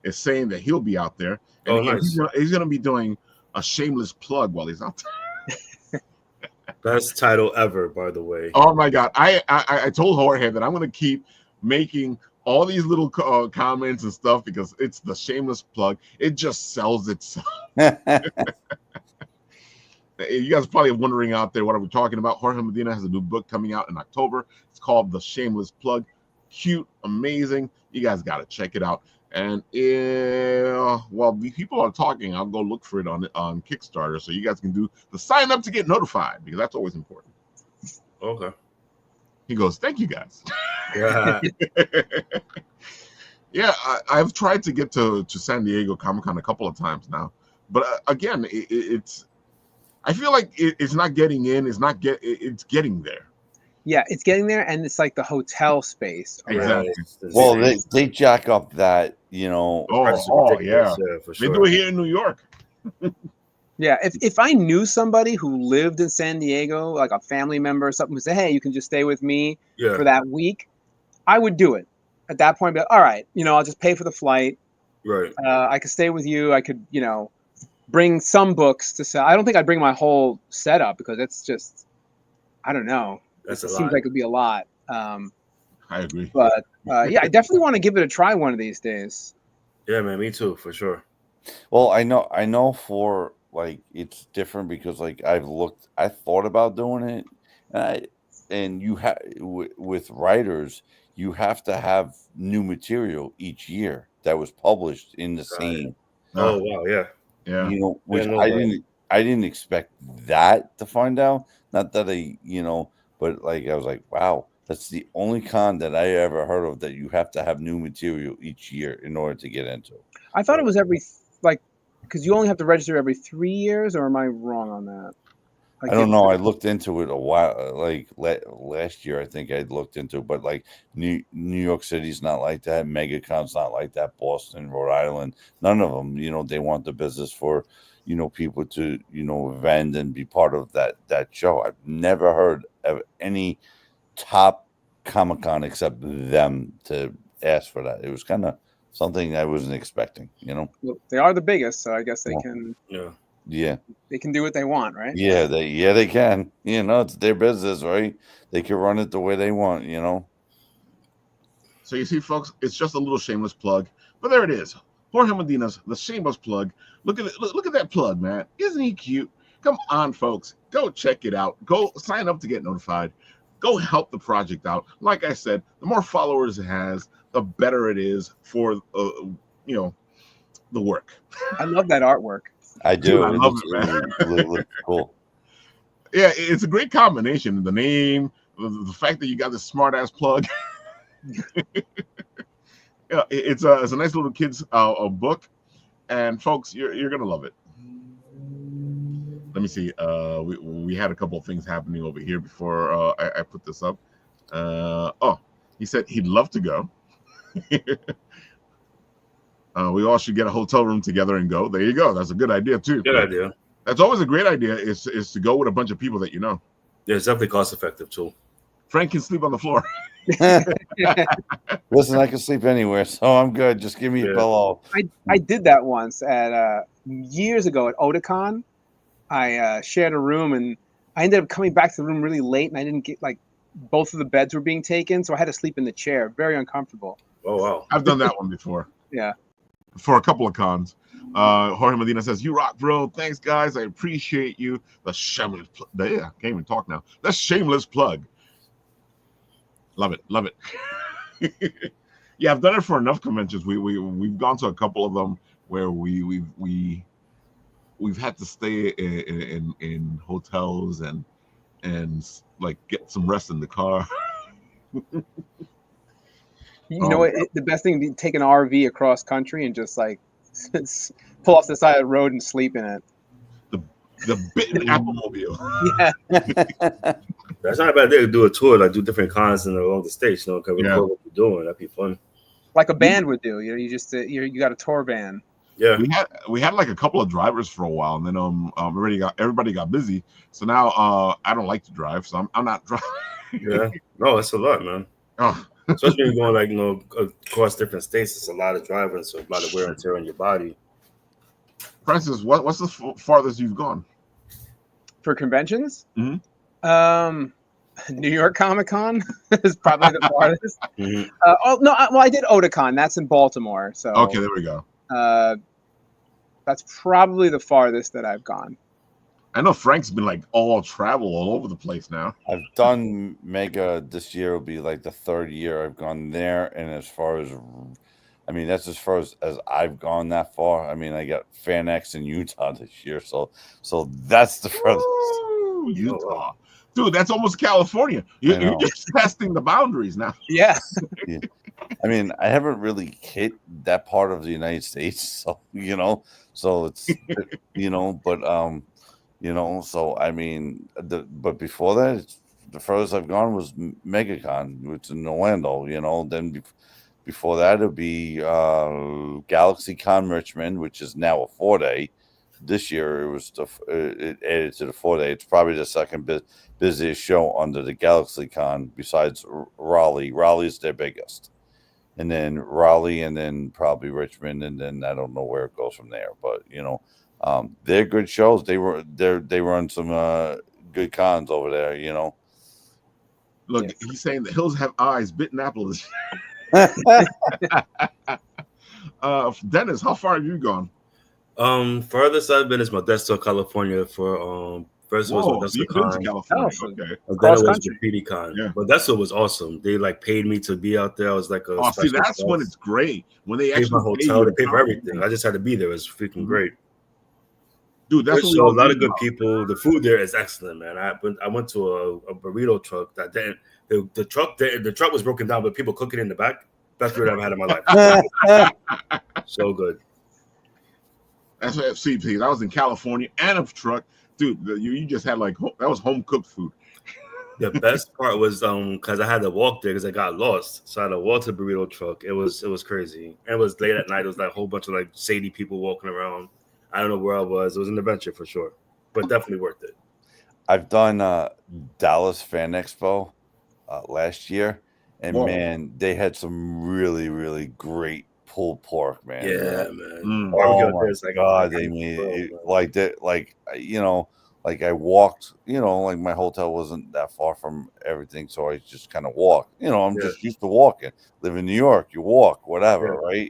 is saying that he'll be out there, and Oh, nice. he's gonna be doing a shameless plug while he's out there. Best title ever, by the way. Oh my God, I told Jorge that I'm gonna keep making all these little comments and stuff because it's the shameless plug. It just sells itself. You guys are probably wondering out there what are we talking about. Jorge Medina has a new book coming out in October. It's called The Shameless Plug. Cute, amazing. You guys got to check it out. And while the people are talking, I'll go look for it on Kickstarter so you guys can do the sign up to get notified because that's always important. Okay. He goes, thank you guys. Yeah. Yeah, I've tried to get to San Diego Comic-Con a couple of times now. But again, it's I feel like it's not getting in. It's getting there. Yeah, it's getting there, and it's like the hotel space. Exactly. Well, they jack up that, Oh yeah, for they sure. do it here in New York. Yeah, if I knew somebody who lived in San Diego, like a family member or something, who said, "Hey, you can just stay with me for that week," I would do it. At that point, be like, all right, I'll just pay for the flight. Right. I could stay with you. I could, bring some books to sell. I don't think I'd bring my whole setup because it's just, I don't know. It seems like it'd be a lot. I agree. But yeah, I definitely want to give it a try one of these days. Yeah, man, me too, for sure. Well, I know for like it's different because like I thought about doing it, and you have with writers, you have to have new material each year that was published in the same. Oh wow, yeah. Which I didn't expect that to find out. Not that but like I was like, wow, that's the only con that I ever heard of that you have to have new material each year in order to get into. I thought it was because you only have to register every 3 years, or am I wrong on that? I don't know. I looked into it a while, like last year. I think I looked into it, but like New York City's not like that. MegaCon's not like that. Boston, Rhode Island, none of them. They want the business for, people to, vend and be part of that show. I've never heard of any top Comic-Con except them to ask for that. It was kind of something I wasn't expecting. Well, they are the biggest, so I guess they can. Yeah. They can do what they want, right? Yeah, they can. It's their business, right? They can run it the way they want, So you see, folks, it's just a little shameless plug, but there it is. Jorge Medina's The Shameless Plug. Look at it. Look at that plug, man. Isn't he cute? Come on, folks. Go check it out. Go sign up to get notified. Go help the project out. Like I said, the more followers it has, the better it is for the work. I love that artwork. I do. Dude, I love it, man. It looks cool. Yeah, it's a great combination. The name, the fact that you got this smart ass plug. Yeah, it's a nice little kids book, and folks, you're gonna love it. Let me see. We had a couple of things happening over here before I put this up. He said he'd love to go. We all should get a hotel room together and go. There you go. That's a good idea too. Good idea. That's always a great idea. Is to go with a bunch of people that you know. Yeah, it's definitely cost effective too. Frank can sleep on the floor. Listen, I can sleep anywhere, so I'm good. Just give me a pillow. I did that once at years ago at Otakon. I shared a room, and I ended up coming back to the room really late, and I didn't get both of the beds were being taken, so I had to sleep in the chair. Very uncomfortable. Oh wow, I've done that one before. Yeah, for a couple of cons. Jorge Medina says, "You rock, bro. Thanks, guys. I appreciate you." The shameless, can't even talk now. The shameless plug. Love it. Love it. Yeah, I've done it for enough conventions. We've gone to a couple of them where we've had to stay in hotels and like get some rest in the car. You know what? The best thing would be take an RV across country and just like pull off the side of the road and sleep in it. The bitten Applemobile. Yeah. That's not a bad idea to do a tour, like do different cons along the states, you know, because Yeah. record what you're doing. That'd be fun. Like a band would do. You know, you just you got a tour van. Yeah. We had like a couple of drivers for a while, and then everybody got busy. So now I don't like to drive, so I'm not driving. Yeah. No, that's a lot, man. Oh. Especially when you're going, like, you know, across different states, it's a lot of driving, so a lot of wear and tear on your body. Francis, what's the farthest you've gone For conventions? Mm-hmm. New York Comic Con is probably the farthest. Mm-hmm. I did Otakon. That's in Baltimore. So Okay, there we go. That's probably the farthest that I've gone. I know Frank's been like all travel all over the place now. I've done Mega this year. Will be like the third year I've gone there, and as far as, I mean, that's as far as I've gone that far. I mean, I got FanX in Utah this year, so that's the furthest. Ooh, Utah, dude, that's almost California. You're just testing the boundaries now. Yeah. Yeah. I mean, I haven't really hit that part of the United States, so so it's but so I mean, but before that, the furthest I've gone was MegaCon, which is in Orlando. Then before that, it'll be GalaxyCon Richmond, which is now a 4-day. This year, it added to the 4-day. It's probably the second busiest show under the GalaxyCon besides Raleigh. Raleigh's their biggest, and then Raleigh, and then probably Richmond, and then I don't know where it goes from there, but they're good shows. They run some good cons over there. Look, he's saying the hills have eyes. Bitten apple is. Dennis, how far have you gone? Furthest I've been is Modesto, California for first it was Modesto Con. California. Okay. And then it was country. Graffiti Con. Yeah. Modesto was awesome. They like paid me to be out there. I was like a see, that's when it's great. When they paid actually my hotel, they paid for everything. I just had to be there. It was freaking great. Dude, that's so a lot of good people. The food there is excellent, man. I went to a burrito truck that didn't. The truck was broken down, but people cooking in the back. Best food I've ever had in my life. So good. That's what FCP. I was in California and a truck, dude. You just had like that was home cooked food. The best part was because I had to walk there because I got lost, so I had to walk to the burrito truck. It was crazy, and it was late at night. It was like a whole bunch of like shady people walking around. I don't know where I was. It was an adventure for sure, but definitely worth it. I've done Dallas Fan Expo last year, and man, they had some really, really great pulled pork, man. Yeah, man. Oh my God, they made it like that. Like like I walked. Like my hotel wasn't that far from everything, so I just kind of walked. I'm just used to walking. Live in New York, you walk, whatever, right?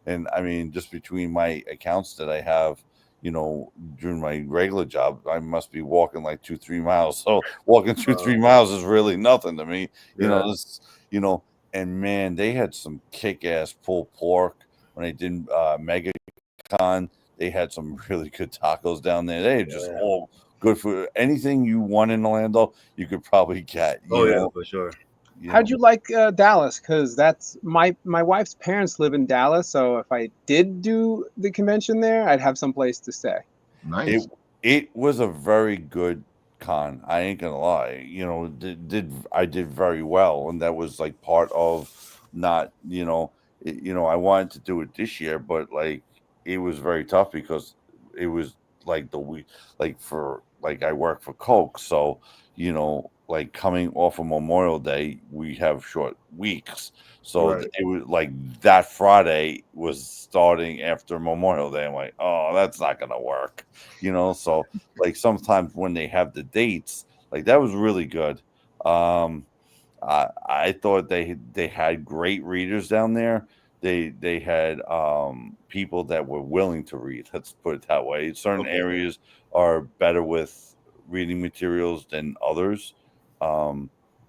And I mean, just between my accounts that I have, during my regular job, I must be walking like 2-3 miles. So walking 2-3 miles is really nothing to me. And man, they had some kick-ass pulled pork when they did MegaCon. They had some really good tacos down there. They had just all good food. Anything you want in Orlando, you could probably get. Yeah, for sure. How'd you like Dallas? Because that's my wife's parents live in Dallas, so if I did do the convention there, I'd have some place to stay. Nice. It was a very good con. I ain't gonna lie. I did very well, and that was like part of not. I wanted to do it this year, but like it was very tough because it was like the week, like I work for Coke, so like coming off of Memorial Day, we have short weeks. So it was like that Friday was starting after Memorial Day. I'm like, oh, that's not going to work. So like sometimes when they have the dates, like that was really good. I thought they had great readers down there. They had people that were willing to read. Let's put it that way. Certain areas are better with reading materials than others.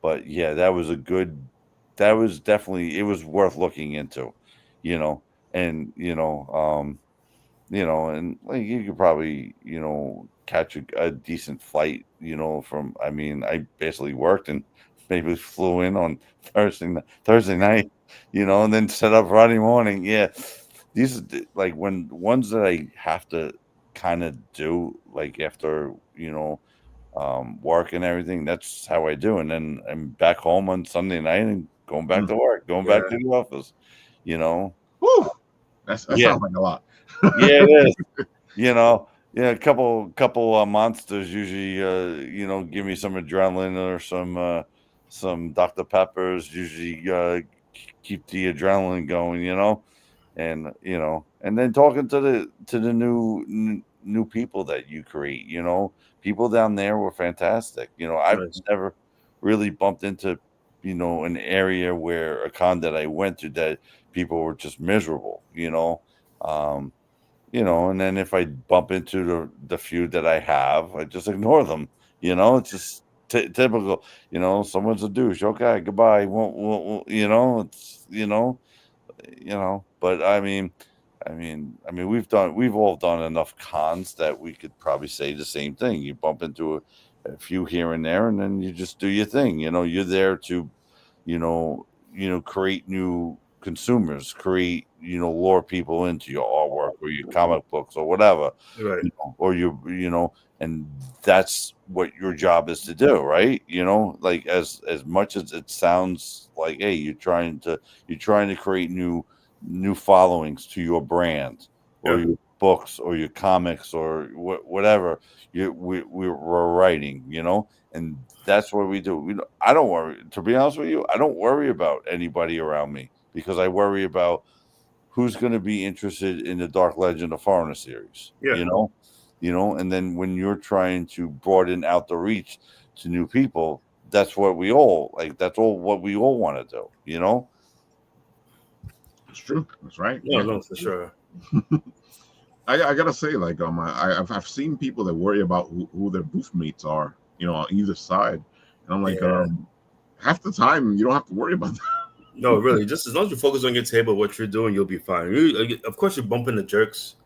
But yeah, that was a good. That was definitely, it was worth looking into, you know, and and like you could probably, catch a decent flight, from. I mean, I basically worked and maybe flew in on Thursday night, and then set up Friday morning. Yeah, these are like when ones that I have to kind of do like after work and everything. That's how I do, and then I'm back home on Sunday night and going back Mm. to work, going back Yeah. to the office. You know, Whew. That yeah, sounds like a lot. yeah, it is. Yeah, a couple monsters usually give me some adrenaline or some Dr. Peppers usually keep the adrenaline going, and then talking to the new people that you create, people down there were fantastic. I've Nice. never really bumped into an area where a con that I went to that people were just miserable, um and then if I bump into the few that I have, I just ignore them. It's just typical. Someone's a douche. Okay, goodbye. Won't it's But I mean, we've all done enough cons that we could probably say the same thing. You bump into a few here and there, and then you just do your thing. You're there to, create new consumers, create, lure people into your artwork or your comic books or whatever, Right. or and that's what your job is to do, right? Like as much as it sounds like, hey, you're trying to create new followings to your brand or Yeah. your books or your comics or whatever we're writing, and that's what we do. I don't worry, to be honest with you. I don't worry about anybody around me because I worry about who's going to be interested in the Dark Legend of Foreigner series, Yeah. and then when you're trying to broaden out the reach to new people, that's what we all like. That's all what we all want to do. It's true. That's right. No, Yeah. no, for sure. I gotta say, like, I've seen people that worry about who their booth mates are, on either side, and I'm like, Yeah. half the time you don't have to worry about that. No, really. Just as long as you focus on your table, what you're doing, you'll be fine. Of course, you're bumping the jerks.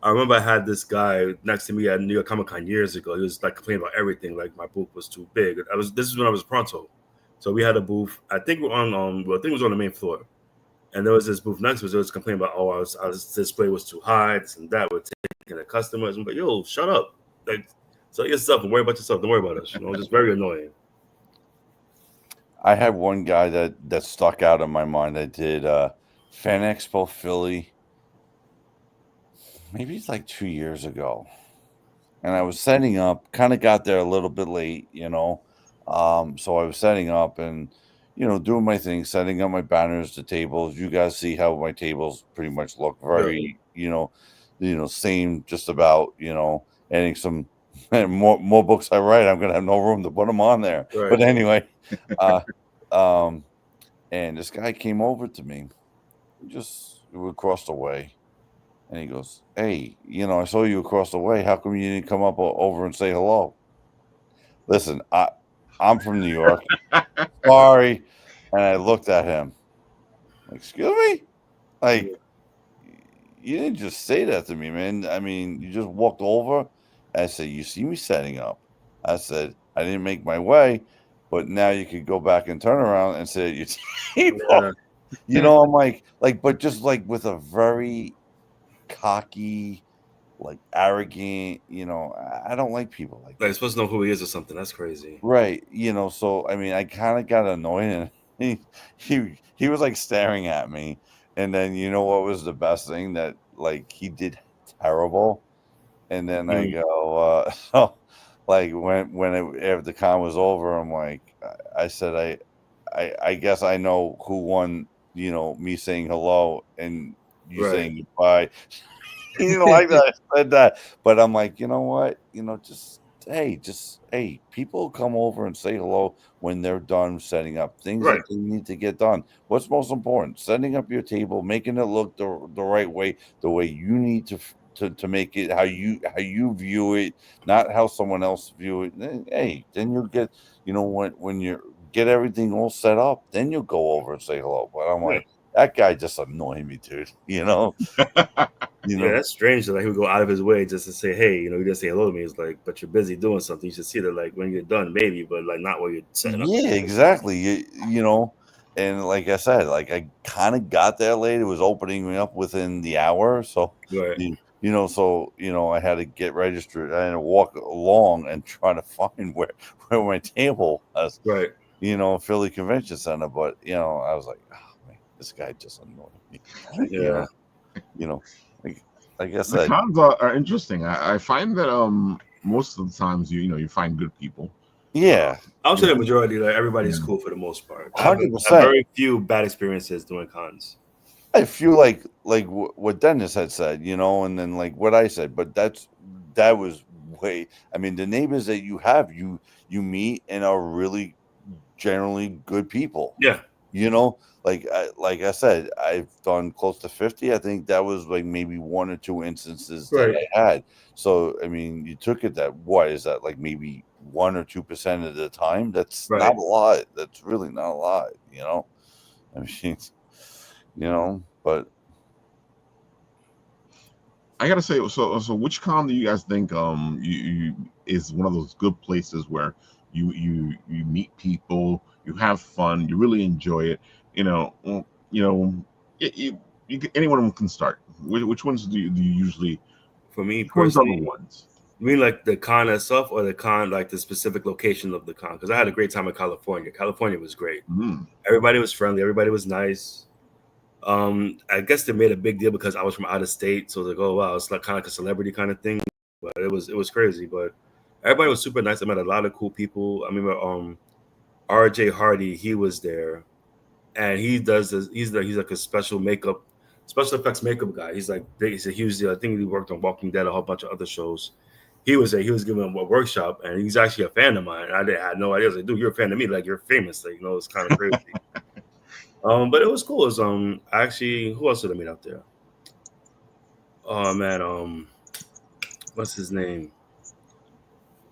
I remember I had this guy next to me at New York Comic Con years ago. He was like complaining about everything, like my booth was too big. This is when I was Pronto, so we had a booth. I think we're on I think it was on the main floor, and there was this booth next to us. It was complaining about this display was too high, this and that. We're taking the customers. I'm like, yo, shut up, like, sell your stuff and worry about yourself. Don't worry about us. Just very annoying. I had one guy that stuck out in my mind. I did Fan Expo Philly, maybe it's like 2 years ago, and I was setting up. Kind of got there a little bit late, so I was setting up and doing my thing, setting up my banners, the tables. You guys see how my tables pretty much look, Yeah. very same, just about, adding some more books I write. I'm gonna have no room to put them on there. Right. But anyway, uh, and this guy came over to me, we crossed the way, and he goes, "Hey, I saw you across the way. How come you didn't come up over and say hello?" Listen, I'm from New York. Sorry. And I looked at him. Excuse me? Like, you didn't just say that to me, man. I mean, you just walked over. I said, "You see me setting up." I said, "I didn't make my way, but now you could go back and turn around and say your table." Yeah. I'm like, but just like with a very cocky, like arrogant, I don't like people like Like, that. you're supposed to know who he is or something. That's crazy. Right. So I mean, I kind of got annoyed and he was like staring at me. And then what was the best thing that like he did terrible. And then I Mm. go, so like after the con was over, I'm like, I said, I guess I know who won, me saying hello and you Right. saying goodbye. He didn't like that I said that. But I'm like, you know what? Hey, people come over and say hello when they're done setting up things Right. that they need to get done. What's most important? Setting up your table, making it look the right way, the way you need to make it how you view it, not how someone else view it. Hey, then you'll get, when you're get everything all set up, then you'll go over and say hello. But I'm like, that guy just annoying me, dude. You know. Yeah, that's strange that like, he would go out of his way just to say, hey, you know, you just say hello to me. It's like, but you're busy doing something. You should see that, like, when you're done, maybe, but like not while you're setting up. Yeah, exactly. You know, and like I said, like I kind of got there late. It was opening me up within the hour, so Right. you know, I had to get registered. I had to walk along and try to find where my table was. Right. You know, Philly Convention Center. But you know, I was like, oh man, this guy just annoyed me. Yeah. You know, like I The said, cons are interesting. I find that most of the times you find good people. yeah. I'll say the majority, like everybody's cool for the most part. I have 100%. very few bad experiences doing cons. I feel like what Dennis had said, you know, and then like what I said, but that was way. I mean, the neighbors that you have, you meet and are really generally good people. Yeah. You know, like I said, I've done close to 50. I think that was like maybe 1 or 2 instances that I had. So I mean, you took it that what is that like maybe 1 or 2% of the time? That's not a lot. That's really not a lot. You know, I mean. You know, but I gotta say, so which con do you guys think you is one of those good places where you meet people, you have fun, you really enjoy it. Anyone can start. Which ones do you usually? For me Which ones are personally, the ones? you mean like the con itself or the con, like the specific location of the con? Because I had a great time in California. California was great. Mm. Everybody was friendly. Everybody was nice. I guess they made a big deal because I was from out of state, so like, oh wow, it's like kind of like a celebrity kind of thing. But it was crazy. But everybody was super nice. I met a lot of cool people. I remember RJ Hardy, he was there, and he does this. He's like a special effects makeup guy. He's like big. He's a huge deal. I think he worked on Walking Dead, a whole bunch of other shows. He was there. He was giving a workshop, and he's actually a fan of mine. I had no idea. I was like, dude, you're a fan of me. Like, you're famous. Like, you know, it's kind of crazy. But it was cool. It was actually, who else did I meet out there? Oh man, what's his name?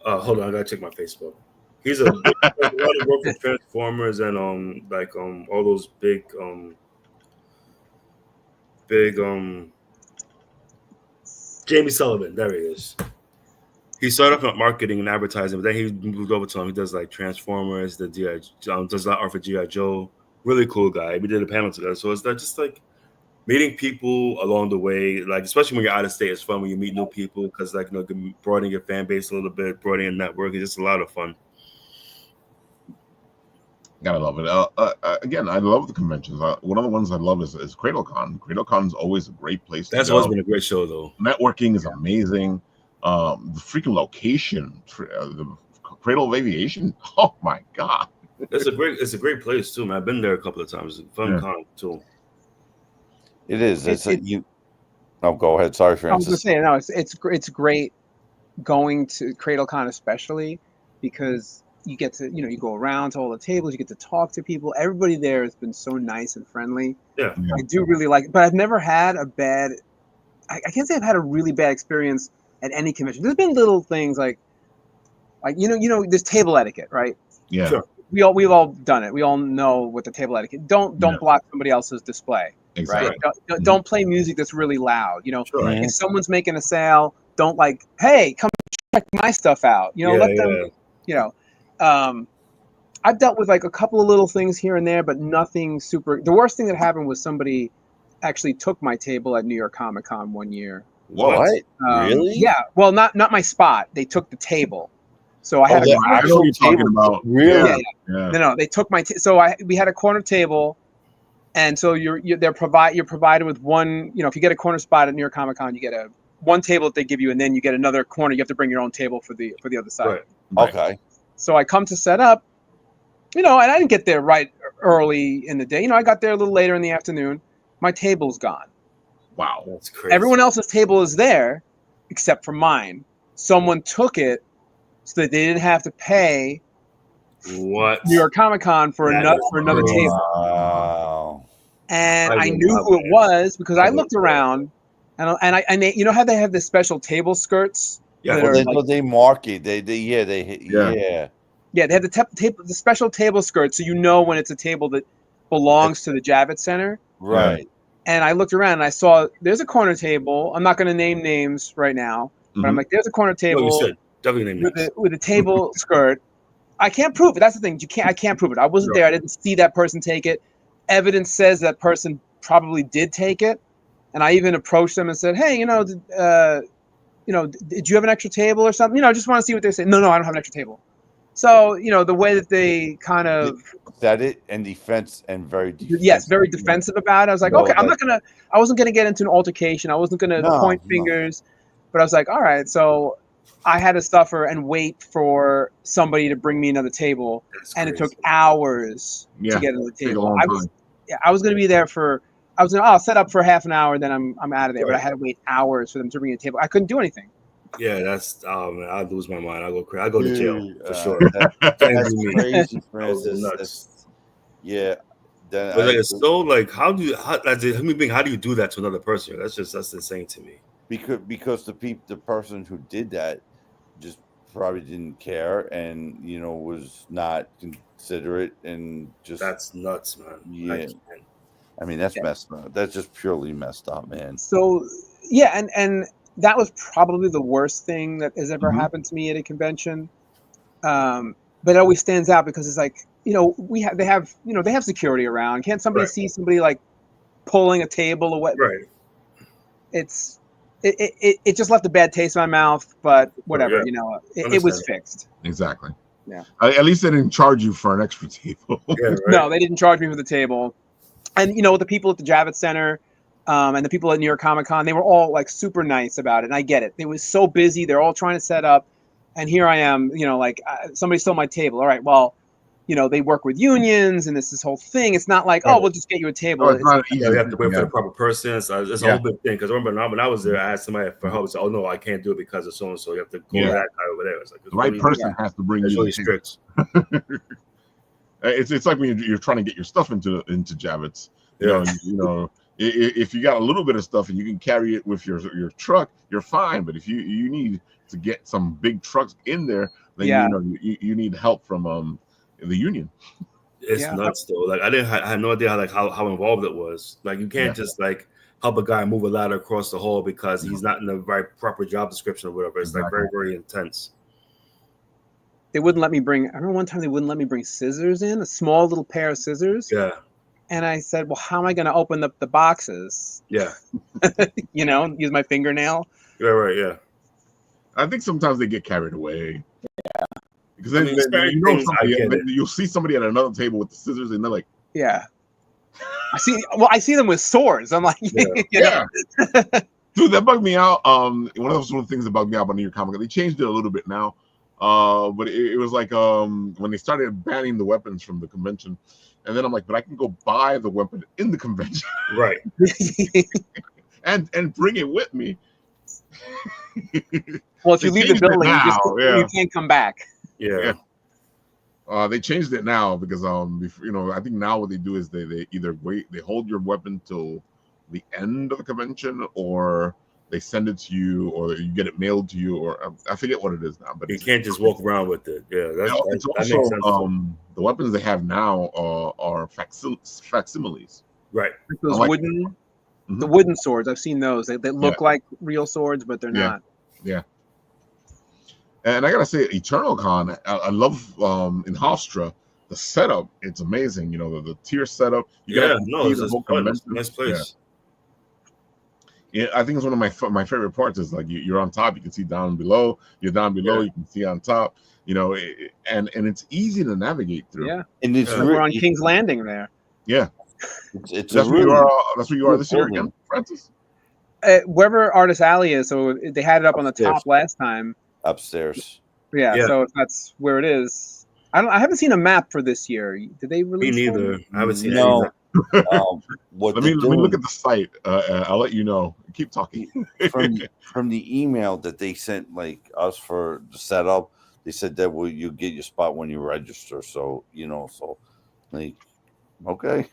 Hold on, I gotta check my Facebook. He's a big work for Transformers and all those big Jamie Sullivan. There he is. He started off in marketing and advertising, but then he moved over to he does like Transformers, the does a lot art for G.I. Joe. Really cool guy. We did a panel together, so it's not just like meeting people along the way, like especially when you're out of state. It's fun when you meet new people because like broadening your fan base a little bit, broadening your network. It's just a lot of fun. Gotta love it. Again, I love the conventions. One of the ones I love is CradleCon. CradleCon is always a great place to go. That's always been a great show, though. Networking is amazing. The freaking location, the Cradle of Aviation. Oh my god, it's a great place too, man. I've been there a couple of times. It's a fun con too. It is. Oh, go ahead. Sorry, Francis. I was just saying, no, it's great going to CradleCon, especially because you get to, you go around to all the tables, you get to talk to people. Everybody there has been so nice and friendly. Yeah. I do really like it, but I've never had I can't say I've had a really bad experience at any convention. There's been little things like there's table etiquette, right? Yeah. Sure. We've all done it. We all know what the table etiquette. Don't block somebody else's display. Exactly. Right? Don't play music that's really loud. Sure. If someone's making a sale, don't like, hey, come check my stuff out. Let them. I've dealt with like a couple of little things here and there, but nothing super. The worst thing that happened was somebody actually took my table at New York Comic Con one year. What? Really? Yeah. Well, not my spot. They took the table. So I had I know what you're talking about. Really? Yeah. No, they took my we had a corner table, and so you're provided with one. If you get a corner spot at New York Comic Con, you get one table that they give you, and then you get another corner. You have to bring your own table for the other side. Right. Okay. So I come to set up, and I didn't get there right early in the day. I got there a little later in the afternoon. My table's gone. Wow, that's crazy. Everyone else's table is there, except for mine. Someone took it so that they didn't have to pay New York Comic Con for another table. Wow. And I knew who it was because I looked around, and they, how they have the special table skirts. Yeah, they mark it. Yeah. Yeah, they have the special table skirt, so you know when it's a table that belongs to the Javits Center. Right. And I looked around and I saw there's a corner table. I'm not going to name names right now, but I'm like, there's a corner No, table you said definitely name names. with a table skirt. I can't prove it. That's the thing. I can't prove it. I wasn't there. I didn't see that person take it. Evidence says that person probably did take it. And I even approached them and said, hey, did you have an extra table or something? I just want to see what they're saying. No, I don't have an extra table. So, the way that they kind of said it in defense and very defensive. Yes, very defensive about it. I was like, okay, I wasn't gonna get into an altercation. I wasn't gonna point fingers, but I was like, all right. So I had to suffer and wait for somebody to bring me another table, and it took hours to get another table. I was gonna be there I'll set up for half an hour, then I'm out of there. But I had to wait hours for them to bring me a table. I couldn't do anything. Yeah, that's man, I'll lose my mind. I'll go to jail for sure. That's crazy, Francis. Yeah. But it's so like, how do you do that to another person? That's insane to me. Because the person who did that just probably didn't care and was not considerate and just that's nuts, man. Yeah. I mean, that's messed up. That's just purely messed up, man. So yeah, and that was probably the worst thing that has ever happened to me at a convention. But it always stands out because it's like, they have security around. Can't somebody see somebody like pulling a table away? Right. It just left a bad taste in my mouth, but whatever, it was fixed. Exactly. Yeah. At least they didn't charge you for an extra table. Yeah, right. No, they didn't charge me for the table. And the people at the Javits Center, and the people at New York Comic Con, they were all like super nice about it. And I get it. It was so busy. They're all trying to set up. And here I am, somebody stole my table. All right, well, they work with unions and this whole thing. It's not like, we'll just get you a table. It's not easy. You have to wait for the proper person. So it's a whole big thing. Because I remember when I was there, I asked somebody for help. I said, oh, no, I can't do it because of so-and-so. You have to go to that guy over there. It's like, the right person has to bring you. Really strict. It's like when you're trying to get your stuff into Javits. If you got a little bit of stuff and you can carry it with your truck, you're fine. But if you need to get some big trucks in there, then you need help from the union. It's nuts though. Like I had no idea how involved it was. Like you can't just like help a guy move a ladder across the hall because he's not in the right proper job description or whatever. It's like very, very intense. They wouldn't let me bring. I remember one time they wouldn't let me bring scissors in, a small little pair of scissors. Yeah. And I said, well, how am I going to open up the boxes? Yeah. Use my fingernail. Yeah, right, yeah. I think sometimes they get carried away. Yeah. Because then you'll see somebody at another table with the scissors and they're like, yeah. I see them with swords. I'm like, yeah. Dude, that bugged me out. One of the things that bugged me out about New York Comic Con, they changed it a little bit now. But it was like when they started banning the weapons from the convention. And then I'm like, but I can go buy the weapon in the convention. Right. and bring it with me. Well, if you leave the building, you can't come back. Yeah. They changed it now because I think now what they do is they either they hold your weapon till the end of the convention, or they send it to you, or you get it mailed to you, or I forget what it is now. But you can't just walk around with it. Yeah, it's also, that makes sense. The weapons they have now are facsimiles. Right. Those wooden, the wooden swords. I've seen those. They look like real swords, but they're not. Yeah. And I gotta say, Eternal Con, I love in Hofstra the setup. It's amazing. The tier setup. It's nice place. Yeah, I think it's one of my favorite parts is like you're on top, you can see down below. You're down below, you can see on top. And it's easy to navigate through. Yeah, and we're on King's Landing there. Yeah, that's where you are. That's where you are this year again, Francis. Wherever Artist Alley is, so they had it up on the top last time. Upstairs. Yeah, so if that's where it is. I haven't seen a map for this year. Did they release? Me neither. I haven't seen it. Let me look at the site. I'll let you know. Keep talking. from the email that they sent like us for the setup, they said that you get your spot when you register. So okay,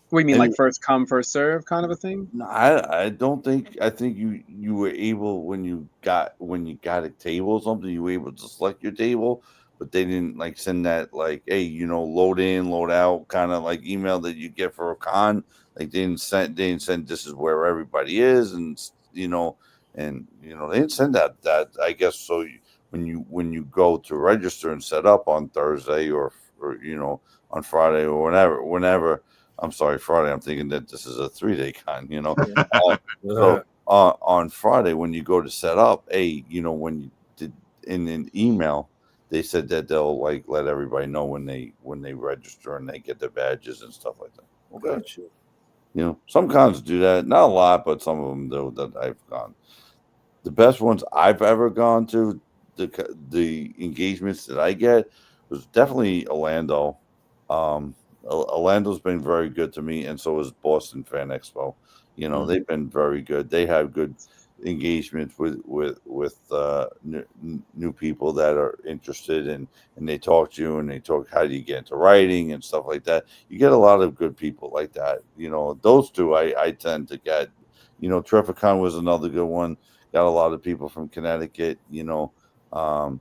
What do you mean, And- like first come, first serve kind of a thing? No, I don't think. I think you were able when you got a table or something, you were able to select your table, but they didn't like send that like, hey, load in, load out kind of like email that you get for a con. Like they didn't send this is where everybody is, and they didn't send that I guess so. When you go to register and set up on Thursday or on Friday or whenever. I'm sorry, Friday. I'm thinking that this is a 3-day con, So on Friday, when you go to set up, when you did in an email, they said that they'll like let everybody know when they register and they get their badges and stuff like that. Okay. Gotcha. Some cons do that, not a lot, but some of them do that I've gone. The best ones I've ever gone to, the engagements that I get was definitely Orlando. Orlando's been very good to me, and so is Boston Fan Expo. They've been very good. They have good engagements with new people that are interested, and they talk to you and they talk how do you get into writing and stuff like that. You get a lot of good people like that. Those two I tend to get. Terrificon was another good one. Got a lot of people from Connecticut. And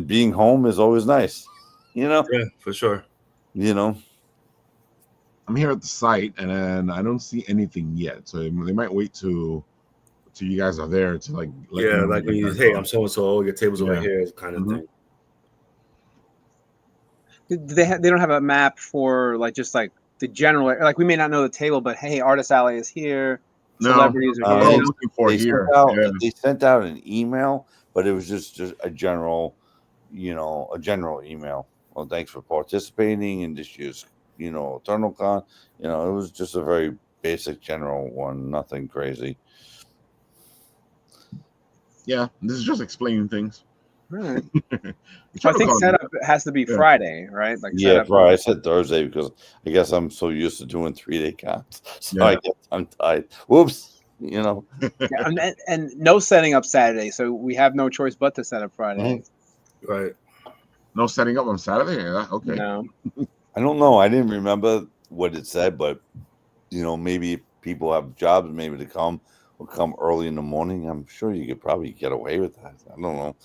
being home is always nice. Yeah, for sure. I'm here at the site and I don't see anything yet, so they might wait till you guys are there to like let you know Like when you I'm so and so, your table's over here, kind of thing. They don't have a map for like just like the general, like we may not know the table, but hey, Artist Alley is here. Celebrities are here. Looking for here. They sent out an email, but it was just a general, email. Well, thanks for participating in this year's, EternalCon. It was just a very basic general one, nothing crazy. Yeah, this is just explaining things. Right. I think setup has to be Friday, right? Like setup. Right. I said Thursday because I guess I'm so used to doing 3-day cons, so I guess I'm tired. Whoops. And no setting up Saturday, so we have no choice but to set up Friday. Right. No setting up on Saturday. Yeah. Okay. No. I don't know. I didn't remember what it said, but maybe if people have jobs, maybe to come early in the morning. I'm sure you could probably get away with that. I don't know.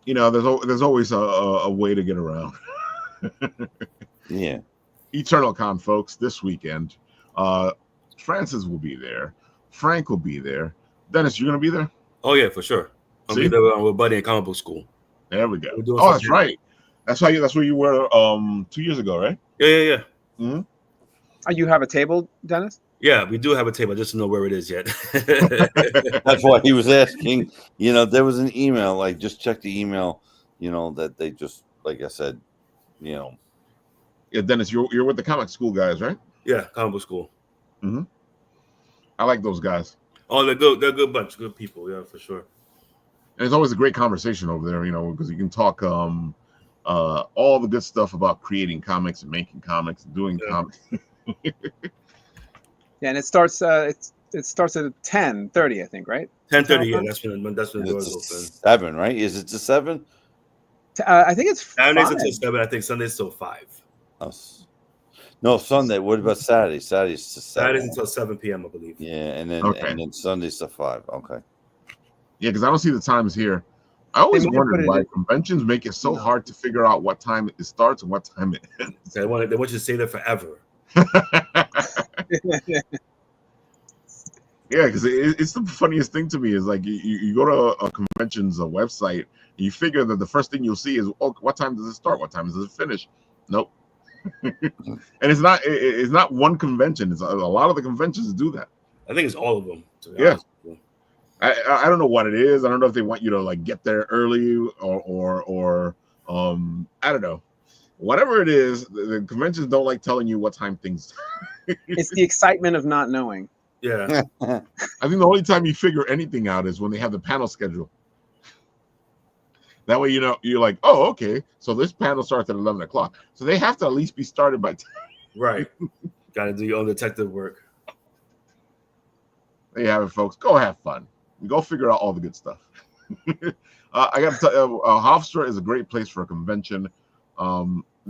There's always a way to get around. Yeah. EternalCon, folks, this weekend. Francis will be there. Frank will be there. Dennis, you're gonna be there? Oh yeah, for sure. I'll be there with Buddy in comic book school. There we go. Oh, that's right. That's where you were 2 years ago, right? Yeah. Mm-hmm. Oh, you have a table, Dennis? Yeah, we do have a table. I just don't know where it is yet. That's why he was asking. There was an email. Like, just check the email. That they just, like I said, Yeah, Dennis, you're with the comic school guys, right? Yeah, comic book school. Mm-hmm. I like those guys. Oh, they're good. They're a good bunch, good people. Yeah, for sure. And it's always a great conversation over there, because you can talk all the good stuff about creating comics and making comics and doing comics. Yeah, and it starts at 10:30, I think, right? 10:30. Yeah, that's when the doors open. 7, right? Is it to 7? I think it's Saturdays until 7. I think Sundays till 5. No, Sunday. What about Saturday? Saturdays to 7. Saturdays until 7 p.m. I believe. Yeah, and then Sundays to 5. Okay. Yeah, because I don't see the times here. I always wondered why conventions make it so hard to figure out what time it starts and what time it ends. They want you to stay there forever. Yeah, because it's the funniest thing to me is like you go to a convention's website and you figure that the first thing you'll see is, oh, what time does it start? What time does it finish? Nope. And it's not one convention. It's a lot of the conventions do that. I think it's all of them. Yeah. I don't know what it is. I don't know if they want you to like get there early or I don't know. Whatever it is, the conventions don't like telling you what time things. It's the excitement of not knowing. Yeah. I think the only time you figure anything out is when they have the panel schedule. That way, you're like, oh, okay. So this panel starts at 11 o'clock. So they have to at least be started by 10. Right. Got to do your own detective work. There you have it, folks. Go have fun. Go figure out all the good stuff. I got to tell you, Hofstra is a great place for a convention.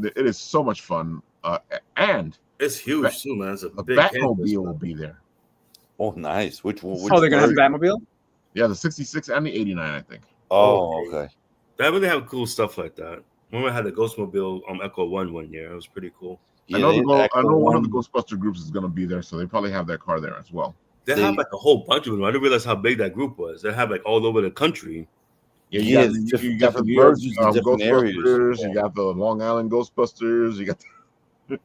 It is so much fun. And It's huge too, man. It's a the big campus. Batmobile will be there. Oh, nice. Which one? Oh, they're gonna have the Batmobile. Yeah, the 66 and the 89, I think. Oh, okay. They really have cool stuff like that. Remember, I had the Ghostmobile Echo 1 year. It was pretty cool. I know one of the Ghostbuster groups is going to be there, so they probably have that car there as well. They have like a whole bunch of them. I didn't realize how big that group was. They have like all over the country. Yeah, you got the New York different Ghostbusters. areas. You got the Long Island Ghostbusters. You got. You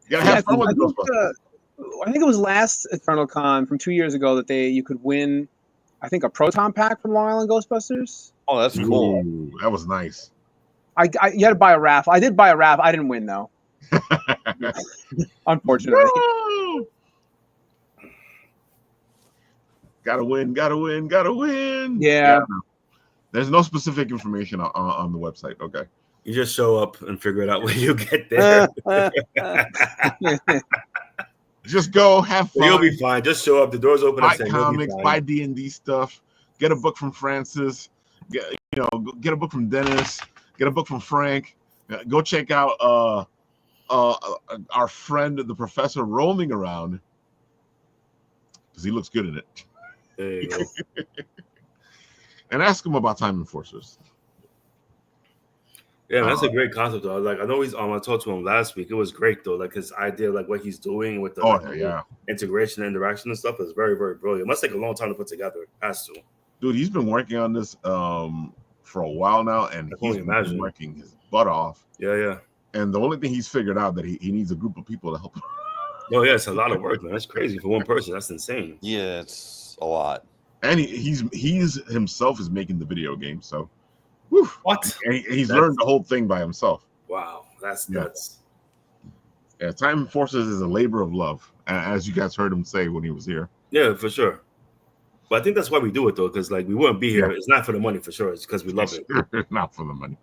gotta have fun with the Ghostbusters. I think it was last Infernal Con from 2 years ago that you could win, I think, a Proton pack from Long Island Ghostbusters. Oh, that's cool. Ooh, that was nice. You had to buy a raffle. I did buy a raffle. I didn't win though. Unfortunately. No! Gotta win. Yeah. There's no specific information on the website. Okay. You just show up and figure it out when you get there. Just go, have fun. You'll be fine. Just show up. The doors open. Buy comics, buy D&D stuff. Get a book from Francis. Get a book from Dennis. Get a book from Frank. Go check out our friend, the professor, roaming around because he looks good in it. There you go. And ask him about Time Enforcers. Yeah, that's a great concept though. Like I know he's I talked to him last week. It was great though. Like his idea, like what he's doing with the integration and interaction and stuff is very, very brilliant. It must take a long time to put together. It has to. Dude, he's been working on this for a while now, and he's been working his butt off. Yeah. And the only thing he's figured out that he needs a group of people to help him. Oh yeah, it's a lot of work, man. That's crazy for one person. That's insane. Yeah, it's a lot. And he's himself is making the video game, so whew. What? And he's learned the whole thing by himself. Wow, that's nuts. Yeah, Time Enforcers is a labor of love, as you guys heard him say when he was here. Yeah, for sure. But I think that's why we do it though, because like we wouldn't be here. Yeah. It's not for the money for sure. It's because we love it. It's not for the money.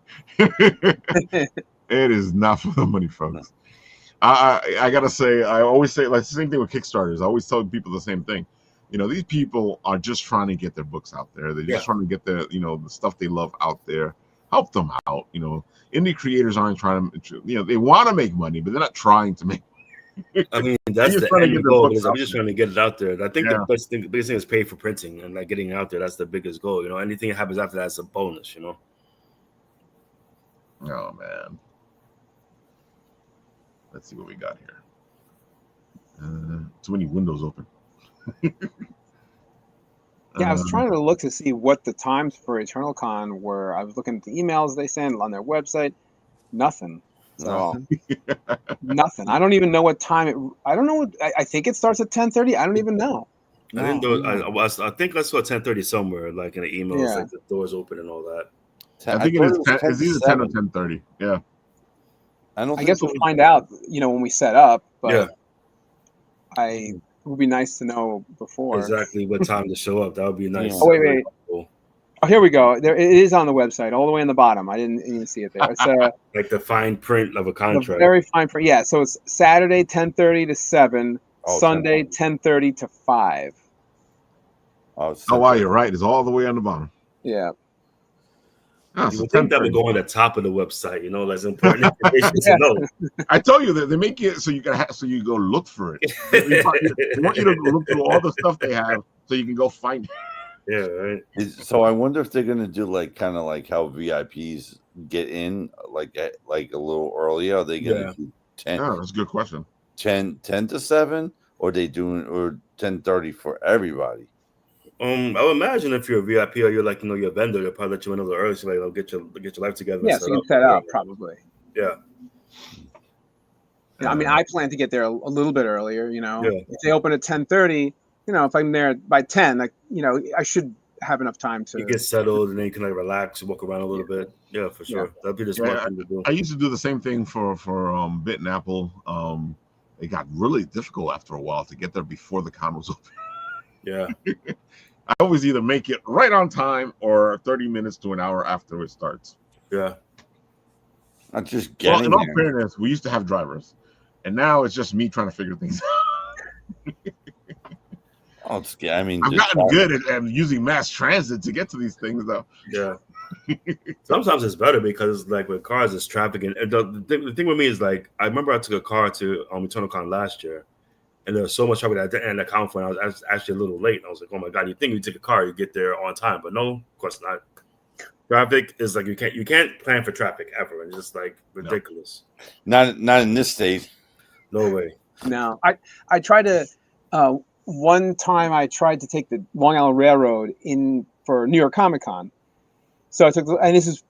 It is not for the money, folks. I gotta say, I always say like the same thing with Kickstarters. I always tell people the same thing. You know, these people are just trying to get their books out there. They're just trying to get the stuff they love out there. Help them out. You know, indie creators aren't trying to, they want to make money, but they're not trying to make money. I mean, that's the end goal. I'm just trying to get it out there. I think the biggest thing is pay for printing and like getting it out there. That's the biggest goal. You know, anything that happens after that's a bonus, you know? Oh, man. Let's see what we got here. Too many windows open. Yeah, I was trying to look to see what the times for Eternal Con were. I was looking at the emails they send on their website. Nothing. So nothing. I don't even know what time I don't know what. I think it starts at 10:30. I don't even know. I think I saw 10:30 somewhere, like in the emails, like the doors open and all that. I think it's either 10 or 10:30. Yeah. I guess we'll find out, when we set up. But it would be nice to know before. Exactly what time to show up. That would be nice. Oh, wait. Oh, here we go. There it is on the website, all the way on the bottom. I didn't even see it there. It's like the fine print of a contract. Very fine print. Yeah. So it's Saturday 10:30 to 7, Sunday 10:30 to 5. Oh wow, you're right. It's all the way on the bottom. Yeah. You would think that would go on the top of the website, that's important information to know. I told you that they make it so you go look for it. They want you to look through all the stuff they have so you can go find it. Yeah, right. So I wonder if they're gonna do like kind of like how VIPs get in like a little earlier. Are they gonna do 10? Oh, that's a good question. 10 to 7, or they doing or 10:30 for everybody? I would imagine if you're a VIP or you're like your vendor, they'll probably let you in a little early, so like get your life together. Yeah, so you can set up probably. Yeah. I mean, I plan to get there a little bit earlier. If they open at 10:30, if I'm there by 10, I should have enough time to get settled, and then you can relax and walk around a little bit. Yeah, for sure. Yeah. That'd be the smart thing to do. I used to do the same thing for Bit and Apple. It got really difficult after a while to get there before the con was open. Yeah. I always either make it right on time or 30 minutes to an hour after it starts. Yeah. I'm just getting in all fairness, we used to have drivers, and now it's just me trying to figure things out. I mean, I've gotten good at using mass transit to get to these things, though. Yeah. Sometimes it's better because like with cars, it's traffic, and the thing with me is like I remember I took a car to Eternal Con last year, and there was so much traffic that I didn't account for, and I was actually a little late. I was like, oh my god, you think you take a car, you get there on time, but no, of course not. Traffic is like you can't plan for traffic ever, and it's just like ridiculous. Not in this state. No way. No, I tried to. One time I tried to take the Long Island Railroad in for New York Comic Con. So I took, and this is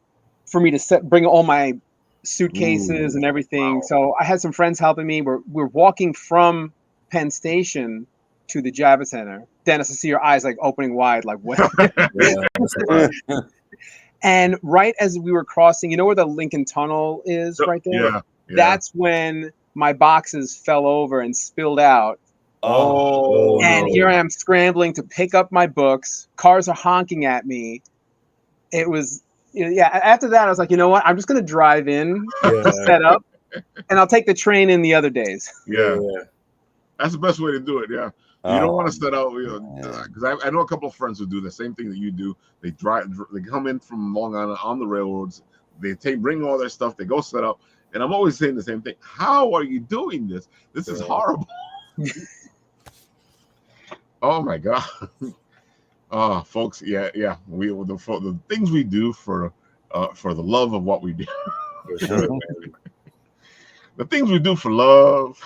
for me to bring all my suitcases and everything. Wow. So I had some friends helping me. We're walking from Penn Station to the Javits Center. Dennis, I see your eyes like opening wide, like what? And right as we were crossing, you know where the Lincoln Tunnel is, right there? Yeah. That's when my boxes fell over and spilled out. Oh, And no. here I am scrambling to pick up my books. Cars are honking at me. It was, after that, I was like, you know what? I'm just going to drive in, set up, and I'll take the train in the other days. Yeah. That's the best way to do it. Yeah. You don't want to set out, because I know a couple of friends who do the same thing that you do. They they come in from Long Island on the railroads. They bring all their stuff. They go set up, and I'm always saying the same thing. How are you doing this? This is horrible. Oh my god. Folks, yeah. We the things we do for the love of what we do. For sure, man. The things we do for love.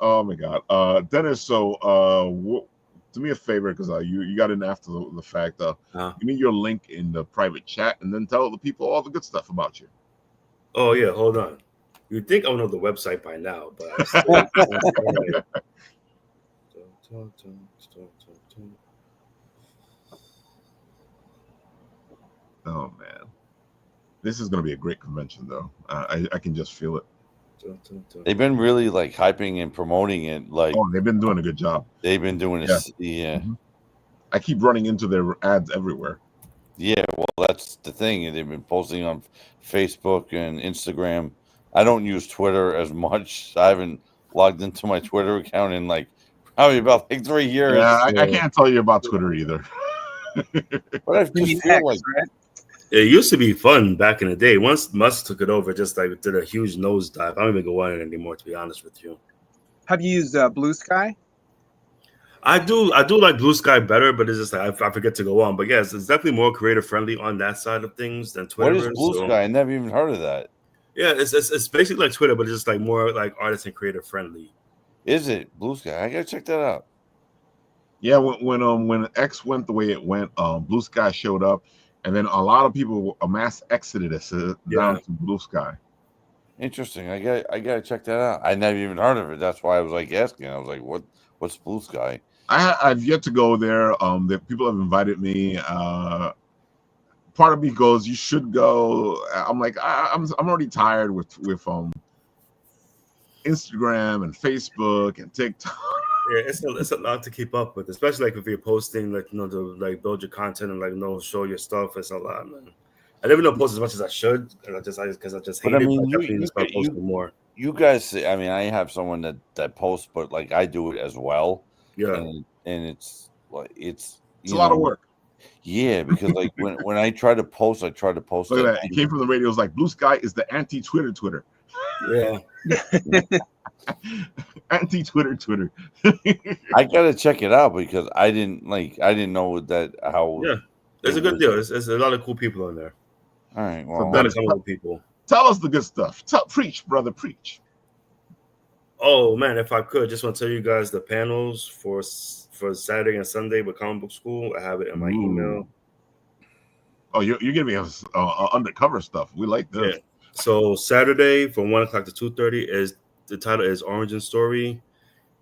Oh my god, Dennis. So, do me a favor, because you got in after the fact. Give me your link in the private chat, and then tell the people all the good stuff about you. Oh yeah, hold on. You'd think I would know the website by now, but I still Oh man, this is going to be a great convention, though. I can just feel it. They've been really like hyping and promoting it. Like, they've been doing a good job. They've been doing it. Yeah. Mm-hmm. I keep running into their ads everywhere. Yeah, well, that's the thing. They've been posting on Facebook and Instagram. I don't use Twitter as much. I haven't logged into my Twitter account in like probably about 3 years. Yeah, I can't tell you about Twitter either. But I just feel like it used to be fun back in the day. Once Musk took it over, just like did a huge nosedive. I don't even go on it anymore, to be honest with you. Have you used Blue Sky? I do like Blue Sky better, but it's just like I forget to go on. But yes, it's definitely more creator friendly on that side of things than Twitter. What is Blue Sky? I never even heard of that. Yeah, it's basically like Twitter, but it's just like more like artist and creator friendly. Is it Blue Sky? I gotta check that out. Yeah, when X went the way it went, Blue Sky showed up, and then a lot of people mass exited us down to Blue Sky. Interesting. I gotta check that out. I never even heard of it. That's why I was like asking. I was like, what's Blue Sky? I've yet to go there. The people have invited me. Part of me goes, you should go. I'm like, I'm already tired with Instagram and Facebook and TikTok. Yeah, it's a lot to keep up with, especially like if you're posting like to like build your content and like show your stuff. It's a lot, man. I never post as much as I should because I just hate it. I definitely need to start posting more. You guys, I mean, I have someone that posts, but like I do it as well. Yeah, and it's like it's a lot of work. Yeah, because like when I try to post, Look at that. It came from the radio. It was like Blue Sky is the anti-Twitter. Yeah. Anti-Twitter. I gotta check it out because I didn't know that how. Yeah, it's a good deal. There's a lot of cool people on there. All right, well, people. Tell us the good stuff. Preach, brother, preach. Oh man, if I could, just want to tell you guys the panels for Saturday and Sunday with Comic Book School. I have it in my email. Oh, you're giving us undercover stuff. We like this. Yeah. So Saturday from 1 o'clock to 2:30 is the title is Origin Story,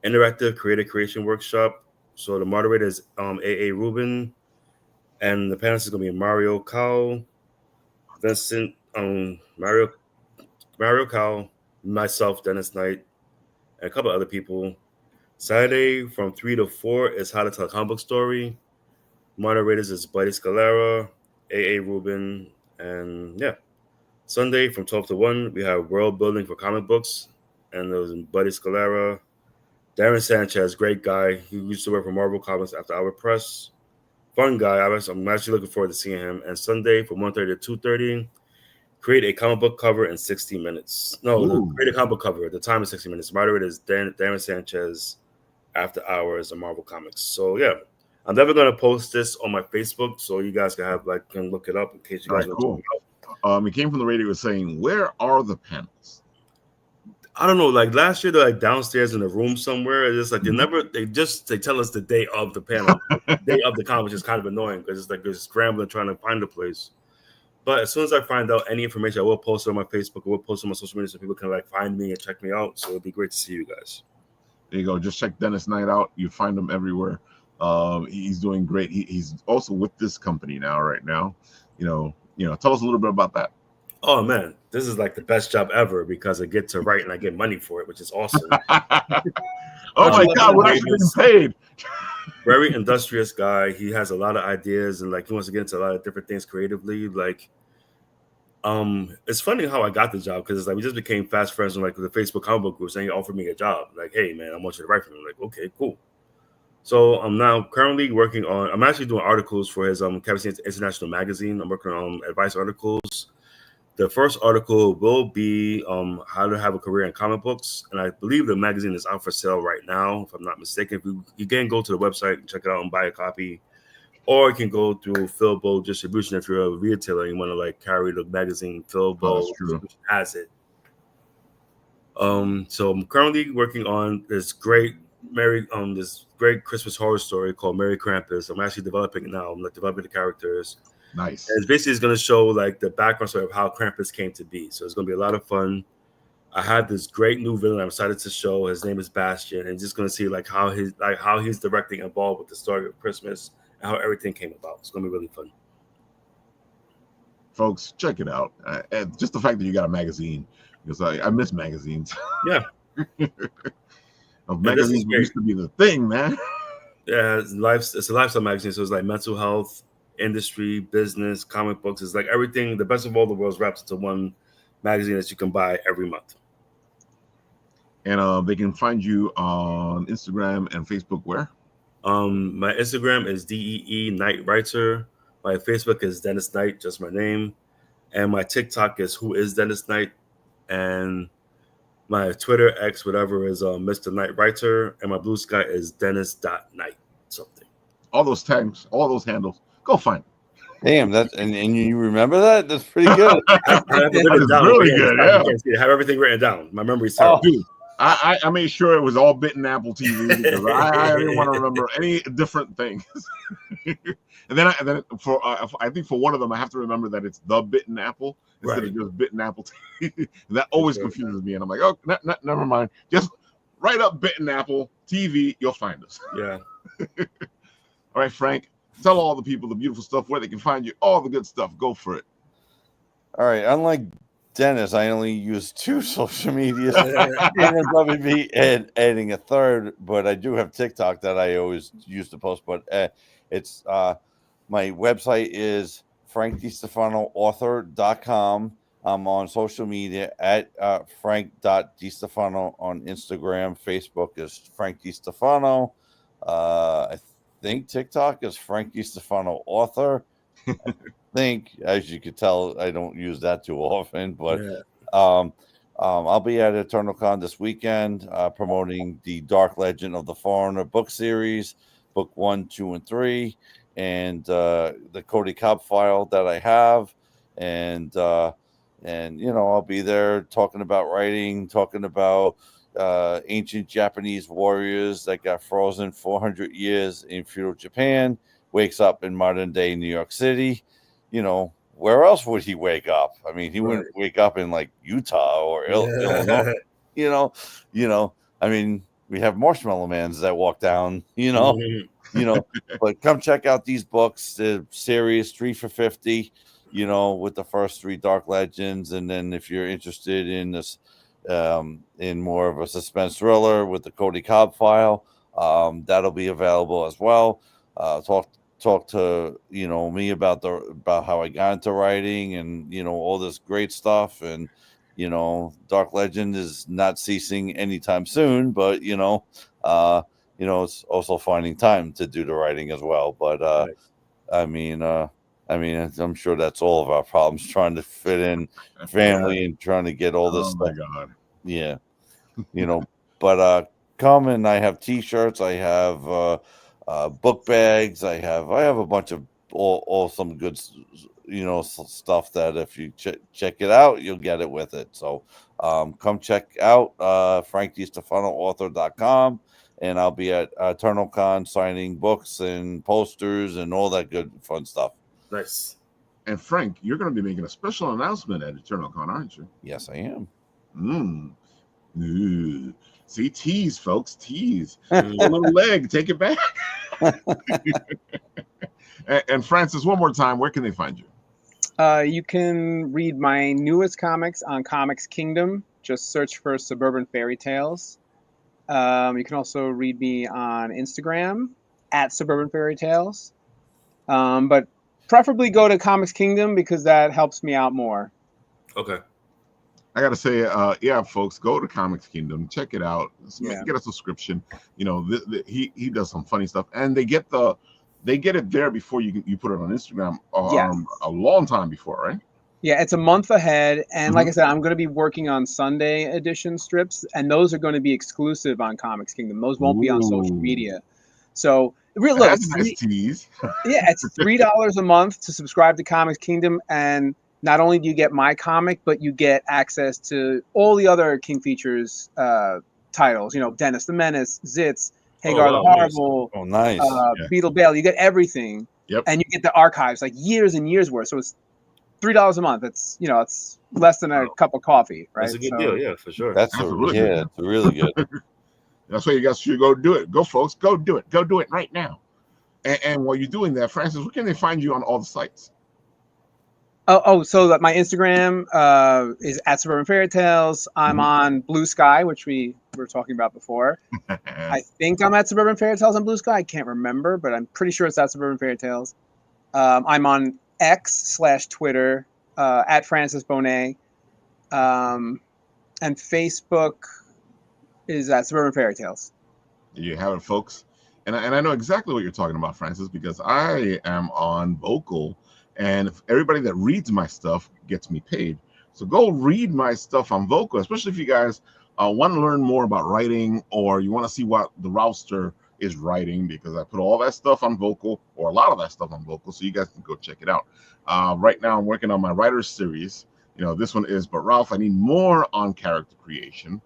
Interactive Creative Creation Workshop. So the moderator is A.A. Rubin, and the panelists is gonna be Mario Cowell, Vincent, Mario Cowell, myself, Dennis Knight, and a couple other people. Saturday from 3 to 4 is How to Tell a Comic Book Story. Moderators is Buddy Scalera, A.A. Rubin, and yeah. Sunday from 12 to 1, we have World Building for Comic Books, and there was Buddy Scalera, Darren Sanchez, great guy. He used to work for Marvel Comics After Hour Press, Fun guy. I'm actually looking forward to seeing him. And Sunday from 1:30 to 2:30, create a comic book cover in 60 minutes. No, Ooh. create a comic book cover. The time is 60 minutes. Moderator is Darren Sanchez, After Hours of Marvel Comics. So yeah, I'm never gonna post this on my Facebook, so you guys can look it up in case you All guys right, want to cool. check it out. It came from the radio saying, "Where are the panels?" I don't know. Like last year, they're like downstairs in a room somewhere. It's just like Mhm. they tell us the day of the panel, day of the con, which is kind of annoying because it's like they're scrambling trying to find a place. But as soon as I find out any information, I will post it on my Facebook. I will post it on my social media so people can like find me and check me out. So it'd be great to see you guys. There you go. Just check Dennis Knight out. You find him everywhere. He's doing great. He's also with this company right now. Tell us a little bit about that. Oh man, this is like the best job ever because I get to write and I get money for it, which is awesome. Oh my God, we're actually getting paid. Very industrious guy. He has a lot of ideas and like he wants to get into a lot of different things creatively. Like, it's funny how I got the job because it's like we just became fast friends on like the Facebook comic book group, saying he offered me a job. Like, hey man, I want you to write for me. I'm like, okay, cool. So I'm now currently working on. I'm actually doing articles for his Captain International magazine. I'm working on advice articles. The first article will be how to have a career in comic books, and I believe the magazine is out for sale right now, if I'm not mistaken. If you can go to the website and check it out and buy a copy, or you can go through Philbo Distribution if you're a retailer and you want to like carry the magazine. Philbo Distribution has it. So I'm currently working on this great Christmas horror story called Merry Krampus. I'm actually developing it now. I'm like developing the characters. Nice. And it's basically going to show like the background story of how Krampus came to be. So it's going to be a lot of fun. I had this great new villain I'm excited to show. His name is Bastion, and just going to see like how he's directly involved with the story of Christmas and how everything came about. It's going to be really fun. Folks, check it out. And just the fact that you got a magazine, because I miss magazines. Yeah. Magazines used to be the thing, man. Yeah, it's a lifestyle magazine, so it's like mental health, industry, business, comic books. It's like everything, the best of all the worlds wrapped into one magazine that you can buy every month. And they can find you on Instagram and Facebook where? My Instagram is DEE Knight Writer. My Facebook is Dennis Knight, just my name. And my TikTok is Who is Dennis Knight? And my Twitter, X, whatever, is Mr. Knight Writer. And my Blue Sky is Dennis.Knight something. All those tags, all those handles. Go find them. Damn, that's and you remember that? That's pretty good. I have it written down. Really good. Yeah. I have everything written down. My memory's terrible. Dude, I made sure it was all bitten Apple TV because I didn't want to remember any different things. and then I think for one of them I have to remember that it's the Bitten Apple instead of just Bitten Apple TV. That always confuses me, and I'm like, oh, never mind. Just write up Bitten Apple TV, you'll find us. Yeah. All right, Frank. Tell all the people the beautiful stuff, where they can find you, all the good stuff. Go for it. All right. Unlike Dennis, I only use 2 social medias. Even probably be adding a third, but I do have TikTok that I always use to post. But it's my website is frankdistefanoauthor.com. I'm on social media at frank.distefano on Instagram. Facebook is Frank DiStefano. I think TikTok is Frank DiStefano Author. I think, as you could tell, I don't use that too often, but I'll be at EternalCon this weekend promoting the Dark Legend of the Foreigner book series, book 1, 2, and 3, and the Cody Cobb file that I have, and I'll be there talking about writing, talking about ancient Japanese warriors that got frozen 400 years in feudal Japan, wakes up in modern day New York City. Where else would he wake up? I mean, he wouldn't wake up in like Utah or Illinois. I mean, we have Marshmallow Mans that walk down. But come check out these books. The series 3 for $50. With the first 3 Dark Legends, and then if you're interested in this. In more of a suspense thriller with the Cody Cobb file, that'll be available as well. Talk to me about how I got into writing and all this great stuff, and Dark Legend is not ceasing anytime soon, but it's also finding time to do the writing as well. But I mean, I'm sure that's all of our problems trying to fit in family and trying to get all this Oh stuff. my God. Yeah, but come and I have T-shirts, I have book bags, I have a bunch of all some good stuff that if you check it out, you'll get it with it. So come check out frankdistefanoauthor.com, and I'll be at EternalCon signing books and posters and all that good fun stuff. Nice. And Frank, you're going to be making a special announcement at EternalCon, aren't you? Yes, I am. Ooh. See, tease, folks, tease. A little leg, take it back. And Francis, one more time, where can they find you? You can read my newest comics on Comics Kingdom. Just search for Suburban Fairy Tales. You can also read me on Instagram at Suburban Fairy Tales. But preferably go to Comics Kingdom because that helps me out more. Okay. I gotta say, yeah, folks, go to Comics Kingdom, check it out, get a subscription. He does some funny stuff, and they get it there before you put it on Instagram. A long time before, right? Yeah, it's a month ahead, and like I said, I'm going to be working on Sunday edition strips, and those are going to be exclusive on Comics Kingdom. Those won't be on social media. So, look, that's a nice tease. Yeah, it's $3 a month to subscribe to Comics Kingdom, and not only do you get my comic, but you get access to all the other King Features titles. Dennis the Menace, Zitz, Hagar the Horrible, nice. Beetle Bale. You get everything, and you get the archives, like years and years worth. So it's $3 a month. It's it's less than a cup of coffee, right? That's a good deal, yeah, for sure. That's really good. It's really good. That's why you guys should go do it. Go, folks, go do it. Go do it right now. And while you're doing that, Francis, where can they find you on all the sites? So that my Instagram is at Suburban Fairy Tales. I'm on Blue Sky, which we were talking about before. I think I'm at Suburban Fairy Tales on Blue Sky. I can't remember, but I'm pretty sure it's at Suburban Fairy Tales. I'm on X/Twitter at Francis Bonnet, and Facebook is at Suburban Fairy Tales. You have it, folks. And I know exactly what you're talking about, Francis, because I am on Vocal. And if everybody that reads my stuff gets me paid. So go read my stuff on Vocal, especially if you guys want to learn more about writing, or you want to see what the Rouster is writing, because I put all that stuff on Vocal, or a lot of that stuff on Vocal, so you guys can go check it out. Right now I'm working on my writer's series. This one is, but Ralph, I need more on character creation.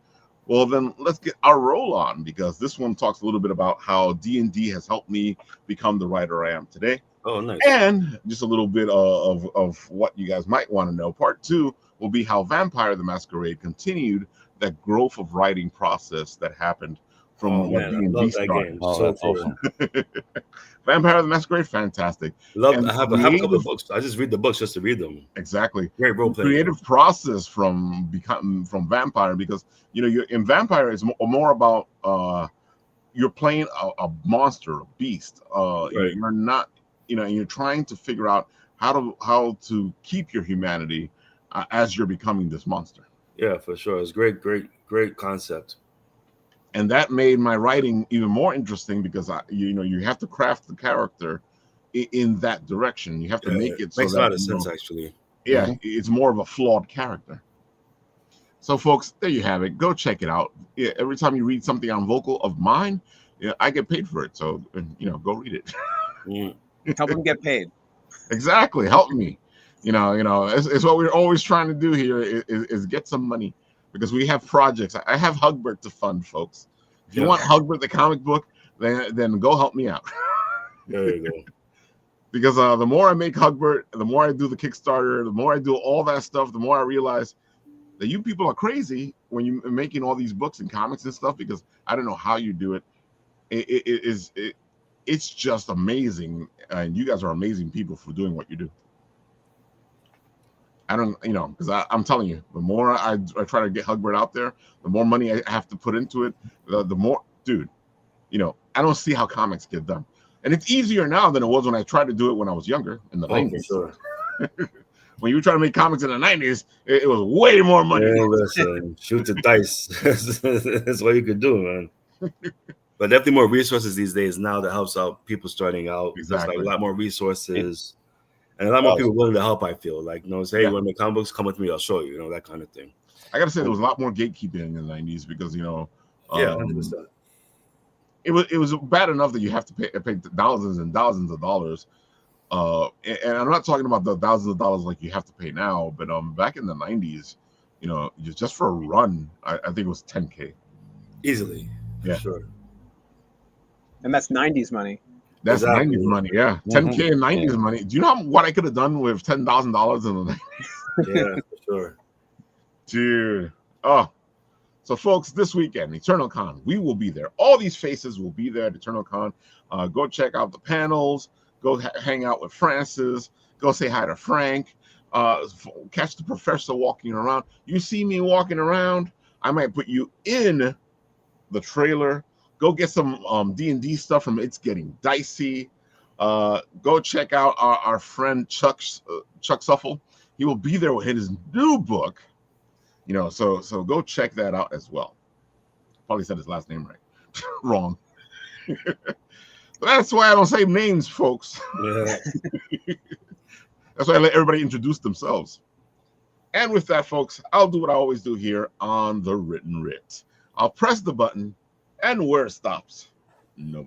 Well, then let's get our roll on, because this one talks a little bit about how D&D has helped me become the writer I am today. Oh, nice. And just a little bit of what you guys might want to know. Part 2 will be how Vampire the Masquerade continued that growth of writing process that happened from what D&D started. That's awesome. Vampire the Masquerade, fantastic. I have a couple of books. I just read the books just to read them. Exactly. Great role playing. Creative process from Vampire, because you're in Vampire is more about you're playing a monster, a beast. Right. You're not. And you're trying to figure out how to keep your humanity as you're becoming this monster. Yeah, for sure. It's great concept. And that made my writing even more interesting, because you have to craft the character in that direction. You have to make it so makes a lot of sense, actually. Yeah, it's more of a flawed character. So, folks, there you have it. Go check it out. Yeah, every time you read something on Vocal of mine, I get paid for it. So, go read it. Help them get paid. Exactly. Help me. It's what we're always trying to do here is get some money, because we have projects. I have Hebert to fund, folks. If you want Hebert the comic book, then go help me out. There you go. Because the more I make Hebert, the more I do the Kickstarter, the more I do all that stuff, the more I realize that you people are crazy when you're making all these books and comics and stuff, because I don't know how you do it. It's just amazing, and you guys are amazing people for doing what you do. I don't, because I'm telling you, the more I try to get Hebert out there, the more money I have to put into it, the more, dude, I don't see how comics get done. And it's easier now than it was when I tried to do it when I was younger in the 90s. For sure. When you were trying to make comics in the 90s, it was way more money. Yeah, listen, shoot the dice. That's what you could do, man. But definitely more resources these days now that helps out people starting out. Exactly. There's like a lot more resources and a lot more people willing to help. I feel like, you know, say, hey, you want to make comic books, come with me, I'll show you, you know, that kind of thing. I gotta say there was a lot more gatekeeping in the 90s because, you know, yeah, 100%. It was bad enough that you have to pay thousands and thousands of dollars. And I'm not talking about the thousands of dollars like you have to pay now, but back in the 90s, you know, just for a run, I think it was $10K. Easily. Yeah. For sure. And that's 90s money. That's Exactly. 90s money, yeah. 10K in 90s money. Do you know what I could have done with $10,000 in the 90s? Yeah, for sure. Dude. Oh. So, folks, this weekend, Eternal Con, we will be there. All these faces will be there at Eternal Con. Go check out the panels. Go hang out with Francis. Go say hi to Frank. Catch the professor walking around. You see me walking around, I might put you in the trailer. Go get some D&D stuff from It's Getting Dicey. Go check out our friend Chuck Suffle. He will be there with his new book. You know, so go check that out as well. Probably said his last name right. Wrong. That's why I don't say names, folks. Yeah. That's why I let everybody introduce themselves. And with that, folks, I'll do what I always do here on the Written Writ. I'll press the button, and where it stops, nobody